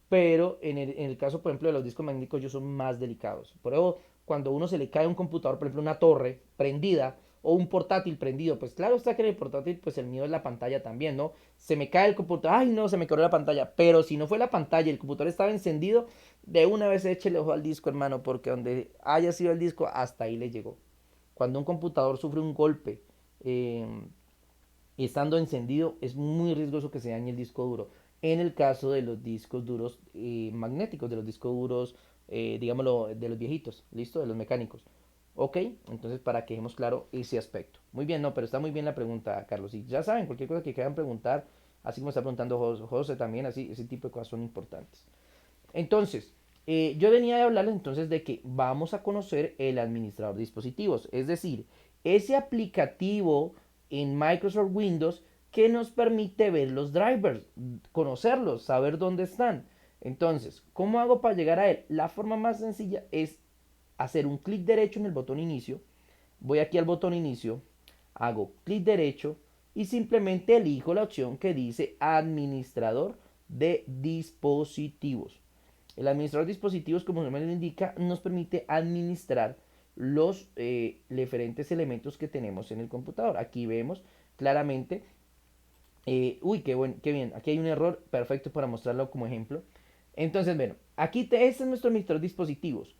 pero en el caso, por ejemplo, de los discos magnéticos, ellos son más delicados. Por eso, cuando uno se le cae un computador, por ejemplo, una torre prendida o un portátil prendido, pues claro está que en el portátil, pues el mío es la pantalla también, ¿no? Se me cae el computador, ay no, se me quebró la pantalla, pero si no fue la pantalla y el computador estaba encendido, de una vez échele ojo al disco, hermano, porque donde haya sido el disco, hasta ahí le llegó. Cuando un computador sufre un golpe, eh, estando encendido, es muy riesgoso que se dañe el disco duro. En el caso de los discos duros magnéticos, de los discos duros, digámoslo, de los viejitos, ¿listo? De los mecánicos. Ok, entonces para que dejemos claro ese aspecto. Muy bien, no, pero está muy bien la pregunta, Carlos. Y ya saben, cualquier cosa que quieran preguntar, así como está preguntando José también, así, ese tipo de cosas son importantes. Entonces, yo venía a hablarles entonces de que vamos a conocer el administrador de dispositivos, es decir, ese aplicativo en Microsoft Windows que nos permite ver los drivers, conocerlos, saber dónde están. Entonces, ¿cómo hago para llegar a él? La forma más sencilla es hacer un clic derecho en el botón inicio. Voy aquí al botón inicio, hago clic derecho y simplemente elijo la opción que dice administrador de dispositivos. El administrador de dispositivos, como su nombre lo indica, nos permite administrar los diferentes elementos que tenemos en el computador. Aquí vemos claramente, uy, qué bien, aquí hay un error perfecto para mostrarlo como ejemplo. Entonces, bueno, aquí este es nuestro administrador de dispositivos.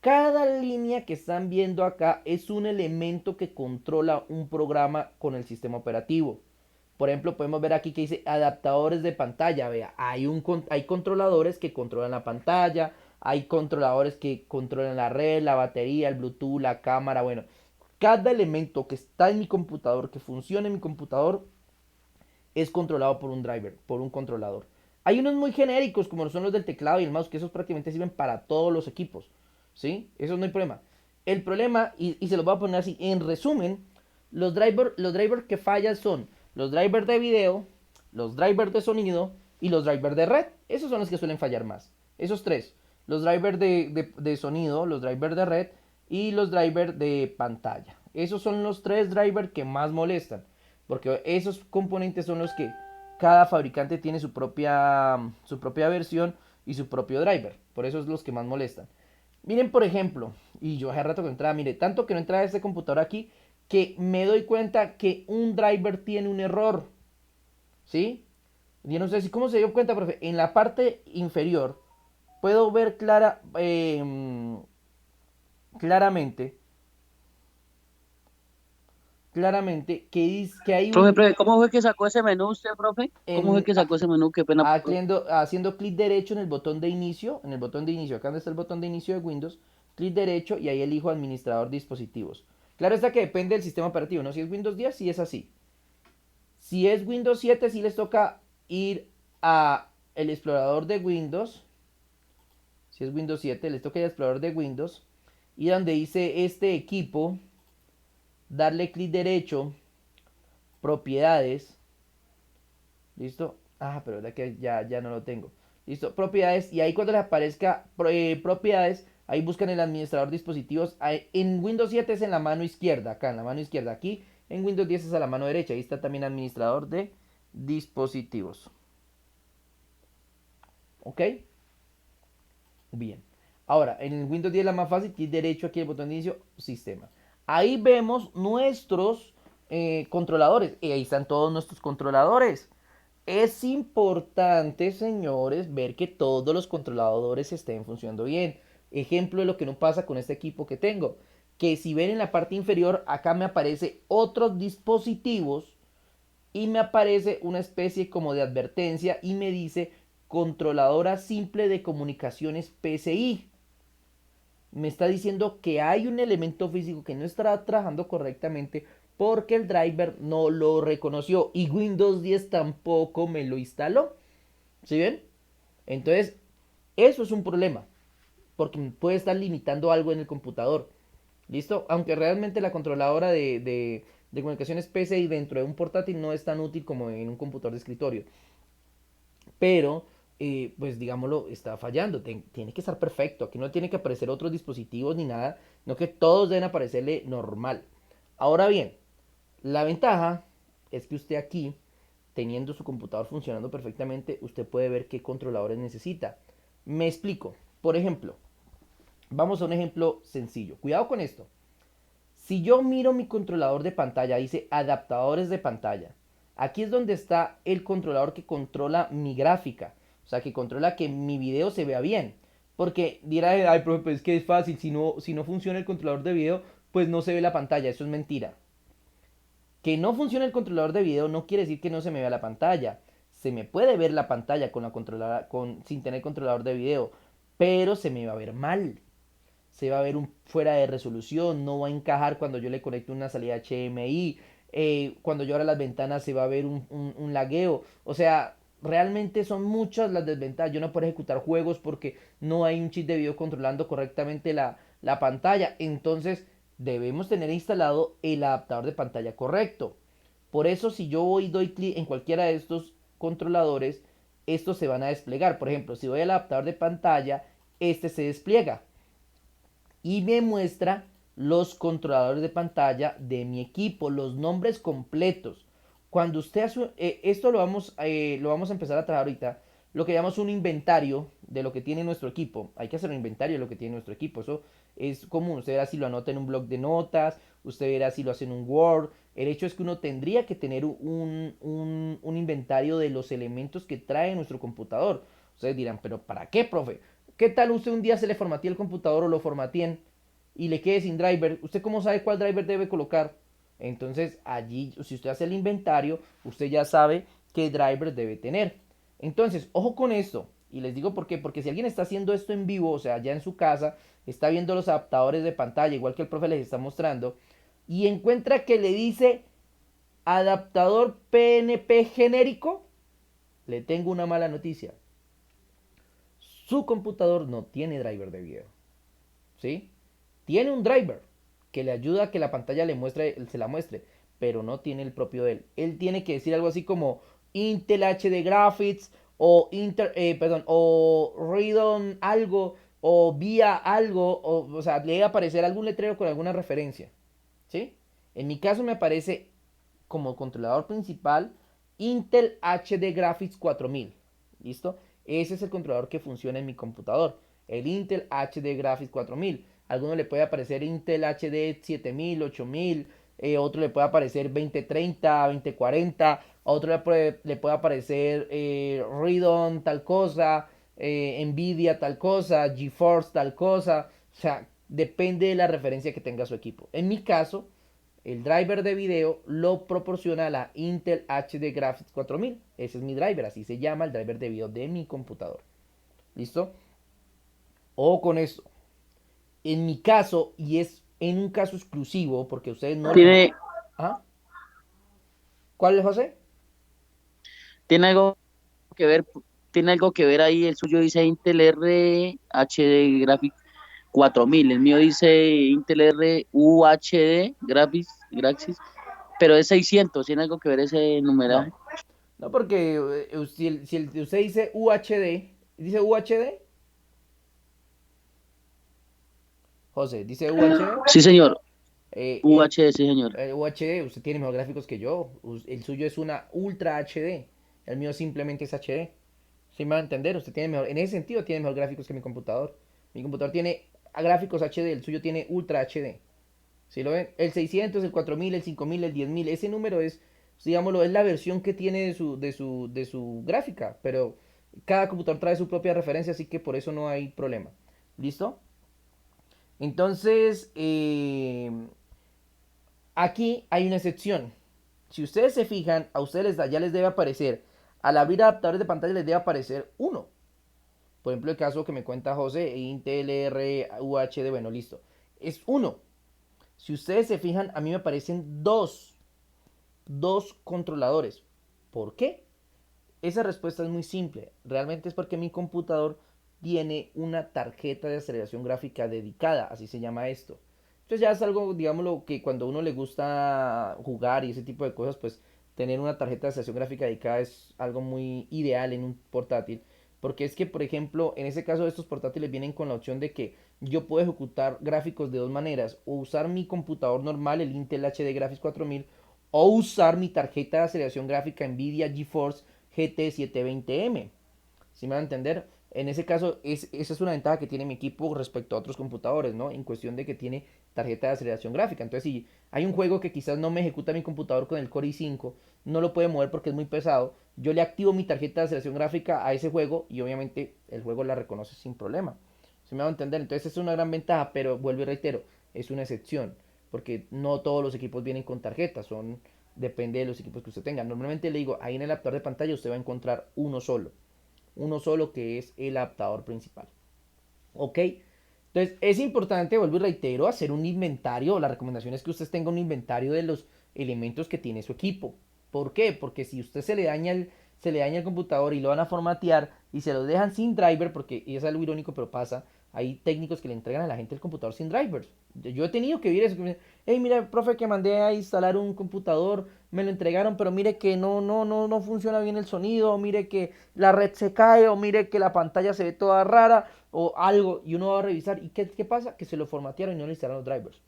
Cada línea que están viendo acá es un elemento que controla un programa con el sistema operativo. Por ejemplo, podemos ver aquí que dice adaptadores de pantalla. Vea, hay controladores que controlan la pantalla, hay controladores que controlan la red, la batería, el Bluetooth, la cámara. Bueno, cada elemento que está en mi computador, que funciona en mi computador, es controlado por un driver, por un controlador. Hay unos muy genéricos, como son los del teclado y el mouse, que esos prácticamente sirven para todos los equipos. ¿Sí? Eso no hay problema. El problema, y se los voy a poner así, en resumen, los drivers que fallan son los drivers de video, los drivers de sonido y los drivers de red. Esos son los que suelen fallar más. Esos tres. Los drivers de sonido, los drivers de red y los drivers de pantalla. Esos son los tres drivers que más molestan. Porque esos componentes son los que cada fabricante tiene su propia versión y su propio driver. Por eso es los que más molestan. Miren, por ejemplo, y yo hace rato que no entraba, mire, tanto que no entraba este computador aquí, que me doy cuenta que un driver tiene un error. ¿Sí? Yo no sé si cómo se dio cuenta, profe. En la parte inferior puedo ver claramente, claramente que hay Profe, un, profe, ¿cómo fue que sacó ese menú usted, profe? ¿Cómo fue en, que sacó ese menú? Qué pena. haciendo clic derecho en el botón de inicio, acá donde está el botón de inicio de Windows, clic derecho y ahí elijo administrador dispositivos. Claro está que depende del sistema operativo, ¿no? Si es Windows 10, sí es así. Si es Windows 7, sí les toca ir a el explorador de Windows. Si es Windows 7, les toca ir al explorador de Windows y donde dice este equipo, darle clic derecho, propiedades. ¿Listo? Ah, pero verdad que ya no lo tengo. ¿Listo? Propiedades. Y ahí cuando les aparezca propiedades, ahí buscan el administrador de dispositivos. En Windows 7 es en la mano izquierda, acá en la mano izquierda. Aquí en Windows 10 es a la mano derecha. Ahí está también administrador de dispositivos. ¿Ok? Bien. Ahora, en Windows 10 es la más fácil. Clic derecho aquí el botón de inicio, sistema. Ahí vemos nuestros controladores. Y ahí están todos nuestros controladores. Es importante, señores, ver que todos los controladores estén funcionando bien. Ejemplo de lo que no pasa con este equipo que tengo. Que si ven en la parte inferior, acá me aparece otros dispositivos y me aparece una especie como de advertencia y me dice controladora simple de comunicaciones PCI. Me está diciendo que hay un elemento físico que no estará trabajando correctamente porque el driver no lo reconoció y Windows 10 tampoco me lo instaló. ¿Sí ven? Entonces, eso es un problema porque puede estar limitando algo en el computador. ¿Listo? Aunque realmente la controladora de comunicaciones PCI dentro de un portátil no es tan útil como en un computador de escritorio. Pero pues digámoslo, está fallando, tiene que estar perfecto, aquí no tiene que aparecer otros dispositivos ni nada, no que todos deben aparecerle normal. Ahora bien, la ventaja es que usted aquí, teniendo su computador funcionando perfectamente, usted puede ver qué controladores necesita. Me explico, por ejemplo, vamos a un ejemplo sencillo, cuidado con esto. Si yo miro mi controlador de pantalla, dice adaptadores de pantalla. Aquí es donde está el controlador que controla mi gráfica. O sea, que controla que mi video se vea bien. Porque dirá, ay, profe, pues es que es fácil. Si no funciona el controlador de video, pues no se ve la pantalla. Eso es mentira. Que no funcione el controlador de video no quiere decir que no se me vea la pantalla. Se me puede ver la pantalla con la controladora, sin tener controlador de video. Pero se me va a ver mal, se va a ver fuera de resolución, no va a encajar cuando yo le conecto una salida HDMI, cuando yo abra las ventanas se va a ver un lagueo, o sea, realmente son muchas las desventajas. Yo no puedo ejecutar juegos porque no hay un chip de video controlando correctamente la pantalla, entonces debemos tener instalado el adaptador de pantalla correcto. Por eso si yo doy clic en cualquiera de estos controladores, estos se van a desplegar. Por ejemplo, si voy al adaptador de pantalla, este se despliega y me muestra los controladores de pantalla de mi equipo, los nombres completos. Cuando usted hace, esto lo vamos a empezar a trabajar ahorita, lo que llamamos un inventario de lo que tiene nuestro equipo. Hay que hacer un inventario de lo que tiene nuestro equipo. Eso es común. Usted verá si lo anota en un blog de notas, usted verá si lo hace en un Word. El hecho es que uno tendría que tener un inventario de los elementos que trae nuestro computador. Ustedes dirán, pero ¿para qué, profe? ¿Qué tal usted un día se le formatea el computador o lo formateen y le quede sin driver? ¿Usted cómo sabe cuál driver debe colocar? Entonces allí, si usted hace el inventario, usted ya sabe qué driver debe tener. Entonces, ojo con esto. Y les digo por qué. Porque si alguien está haciendo esto en vivo, o sea, ya en su casa, está viendo los adaptadores de pantalla, igual que el profe les está mostrando, y encuentra que le dice adaptador PNP genérico, le tengo una mala noticia. Su computador no tiene driver de video. ¿Sí? Tiene un driver que le ayuda a que la pantalla se la muestre, pero no tiene el propio de él. Él tiene que decir algo así como Intel HD Graphics o o Radeon algo o vía algo, o sea, le debe aparecer algún letrero con alguna referencia. ¿Sí? En mi caso me aparece como controlador principal Intel HD Graphics 4000. ¿Listo? Ese es el controlador que funciona en mi computador. El Intel HD Graphics 4000. A alguno le puede aparecer Intel HD 7000, 8000. Otro le puede aparecer 2030, 2040. A otro le puede aparecer Radeon tal cosa. Nvidia tal cosa. GeForce tal cosa. O sea, depende de la referencia que tenga su equipo. En mi caso, el driver de video lo proporciona la Intel HD Graphics 4000. Ese es mi driver, así se llama el driver de video de mi computador. ¿Listo? O con esto. En mi caso, y es en un caso exclusivo, porque ustedes no... Tiene, ¿Ah? ¿Cuál es, José? tiene algo que ver, tiene algo que ver ahí, el suyo dice Intel R HD Graphics 4000, el mío dice Intel R UHD Graphics, pero es 600, tiene algo que ver ese No. numeraje. No, porque si usted dice UHD, ¿dice UHD? José, ¿dice UHD? Sí, señor, Eh, eh, UHD, sí, señor. UHD, usted tiene mejores gráficos que yo. El suyo es una Ultra HD. El mío simplemente es HD. ¿Sí me va a entender? Usted tiene mejor, en ese sentido tiene mejor gráficos que mi computador. Mi computador tiene gráficos HD, el suyo tiene Ultra HD. ¿Sí lo ven? El 600, el 4000, el 5000, el 10000, ese número es, digámoslo, es la versión que tiene de su gráfica. Pero cada computador trae su propia referencia, así que por eso no hay problema. ¿Listo? Entonces, aquí hay una excepción. Si ustedes se fijan, a ustedes ya les debe aparecer, al abrir adaptadores de pantalla les debe aparecer uno. Por ejemplo, el caso que me cuenta José, Intel R UHD, bueno, listo. Es uno. Si ustedes se fijan, a mí me aparecen dos controladores. ¿Por qué? Esa respuesta es muy simple. Realmente es porque mi computador tiene una tarjeta de aceleración gráfica dedicada, así se llama esto. Entonces ya es algo, digámoslo, que cuando a uno le gusta jugar y ese tipo de cosas, pues tener una tarjeta de aceleración gráfica dedicada es algo muy ideal en un portátil. Porque es que, por ejemplo, en ese caso estos portátiles vienen con la opción de que yo puedo ejecutar gráficos de dos maneras. O usar mi computador normal, el Intel HD Graphics 4000, o usar mi tarjeta de aceleración gráfica Nvidia GeForce GT 720M. ¿Sí me van a entender? En ese caso, esa es una ventaja que tiene mi equipo respecto a otros computadores, ¿no? En cuestión de que tiene tarjeta de aceleración gráfica. Entonces, si hay un juego que quizás no me ejecuta mi computador con el Core i5, no lo puede mover porque es muy pesado, yo le activo mi tarjeta de aceleración gráfica a ese juego y obviamente el juego la reconoce sin problema. ¿Sí me van a entender? Entonces, es una gran ventaja, pero vuelvo y reitero, es una excepción. Porque no todos los equipos vienen con tarjetas, depende de los equipos que usted tenga. Normalmente le digo, ahí en el adaptador de pantalla usted va a encontrar uno solo que es el adaptador principal. ¿Ok? Entonces es importante, vuelvo y reitero, hacer un inventario. La recomendación es que usted tenga un inventario de los elementos que tiene su equipo. ¿Por qué? Porque si usted se le daña el computador y lo van a formatear y se lo dejan sin driver, porque y es algo irónico, pero pasa, hay técnicos que le entregan a la gente el computador sin drivers. Yo he tenido que ver eso. Hey, mira, profe, que mandé a instalar un computador, me lo entregaron, pero mire que no funciona bien el sonido, mire que la red se cae, o mire que la pantalla se ve toda rara, o algo, y uno va a revisar. ¿Y qué pasa? Que se lo formatearon y no le instalaron los drivers.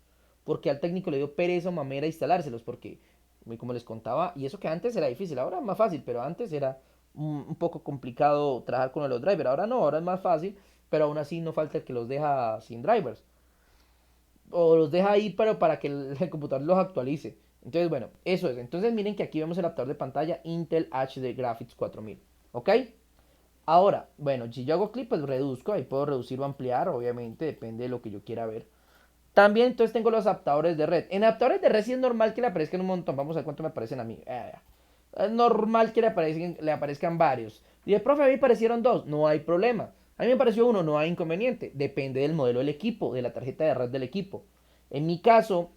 Porque al técnico le dio pereza o mamera instalárselos, porque, como les contaba, y eso que antes era difícil, ahora es más fácil, pero antes era un poco complicado trabajar con los drivers. Ahora no, ahora es más fácil, pero aún así no falta el que los deja sin drivers. O los deja ahí, pero para que el computador los actualice. Entonces, bueno, eso es. Entonces, miren que aquí vemos el adaptador de pantalla Intel HD Graphics 4000. ¿Ok? Ahora, bueno, si yo hago clic, pues reduzco. Ahí puedo reducir o ampliar, obviamente, depende de lo que yo quiera ver. También, entonces, tengo los adaptadores de red. En adaptadores de red sí es normal que le aparezcan un montón. Vamos a ver cuánto me aparecen a mí. Es normal que le aparezcan varios. Y el profe, a mí me parecieron dos. No hay problema. A mí me pareció uno, no hay inconveniente. Depende del modelo del equipo, de la tarjeta de red del equipo. En mi caso,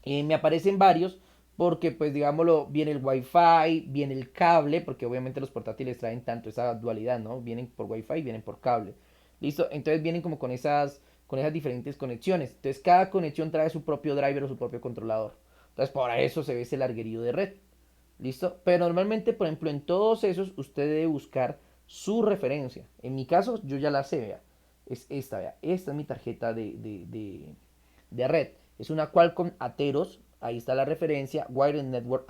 me aparecen varios porque, pues, digámoslo, viene el Wi-Fi, viene el cable, porque obviamente los portátiles traen tanto esa dualidad, ¿no? Vienen por Wi-Fi, vienen por cable. ¿Listo? Entonces vienen como con esas diferentes conexiones. Entonces cada conexión trae su propio driver o su propio controlador. Entonces por eso se ve ese larguerío de red. ¿Listo? Pero normalmente, por ejemplo, en todos esos usted debe buscar su referencia. En mi caso, yo ya la sé, vea. Es esta, vea. Esta es mi tarjeta de red. Es una Qualcomm Atheros. Ahí está la referencia. Wired Network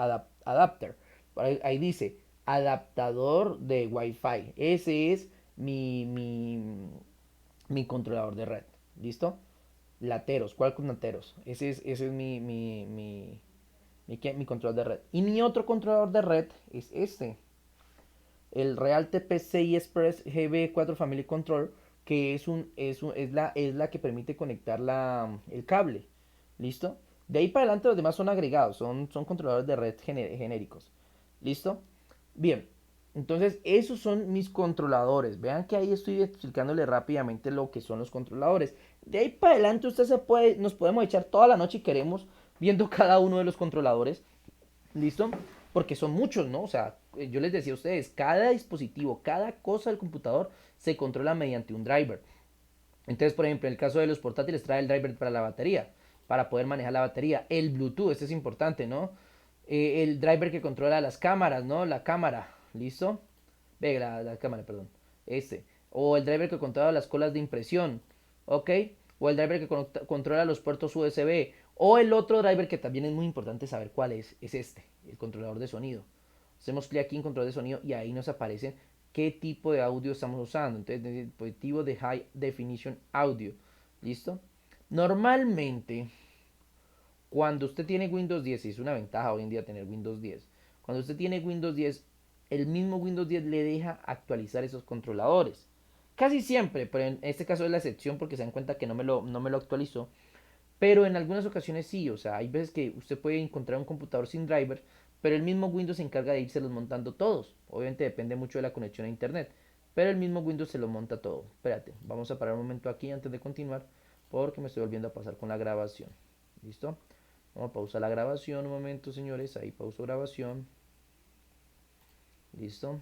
Adapter. Ahí dice adaptador de Wi-Fi. Ese es mi controlador de red. ¿Listo? Lateros, Qualcomm Atheros. Ese es mi controlador de red. Y mi otro controlador de red es este. El Realtek PCI Express GB4 Family Control, que es la que permite conectar el cable. ¿Listo? De ahí para adelante los demás son agregados, son controladores de red genéricos. ¿Listo? Bien, entonces esos son mis controladores. Vean que ahí estoy explicándole rápidamente lo que son los controladores. De ahí para adelante nos podemos echar toda la noche si queremos viendo cada uno de los controladores. ¿Listo? Porque son muchos, ¿no? O sea, yo les decía a ustedes, cada dispositivo, cada cosa del computador se controla mediante un driver. Entonces, por ejemplo, en el caso de los portátiles trae el driver para la batería, para poder manejar la batería. El Bluetooth, este es importante, ¿no? El driver que controla las cámaras, ¿no? La cámara, ¿listo? Ve, la cámara, perdón. Este. O el driver que controla las colas de impresión, ¿ok? O el driver que controla los puertos USB. O el otro driver que también es muy importante saber cuál es este, el controlador de sonido. Hacemos clic aquí en control de sonido y ahí nos aparece qué tipo de audio estamos usando. Entonces, el dispositivo de High Definition Audio. ¿Listo? Normalmente, cuando usted tiene Windows 10, y es una ventaja hoy en día tener Windows 10, cuando usted tiene Windows 10, el mismo Windows 10 le deja actualizar esos controladores. Casi siempre, pero en este caso es la excepción porque se dan cuenta que no me lo actualizó. Pero en algunas ocasiones sí, o sea, hay veces que usted puede encontrar un computador sin driver, pero el mismo Windows se encarga de irse los montando todos. Obviamente depende mucho de la conexión a internet, pero el mismo Windows se lo monta todo. Espérate, vamos a parar un momento aquí antes de continuar, porque me estoy volviendo a pasar con la grabación. ¿Listo? Vamos a pausar la grabación un momento, señores. Ahí pauso grabación. ¿Listo?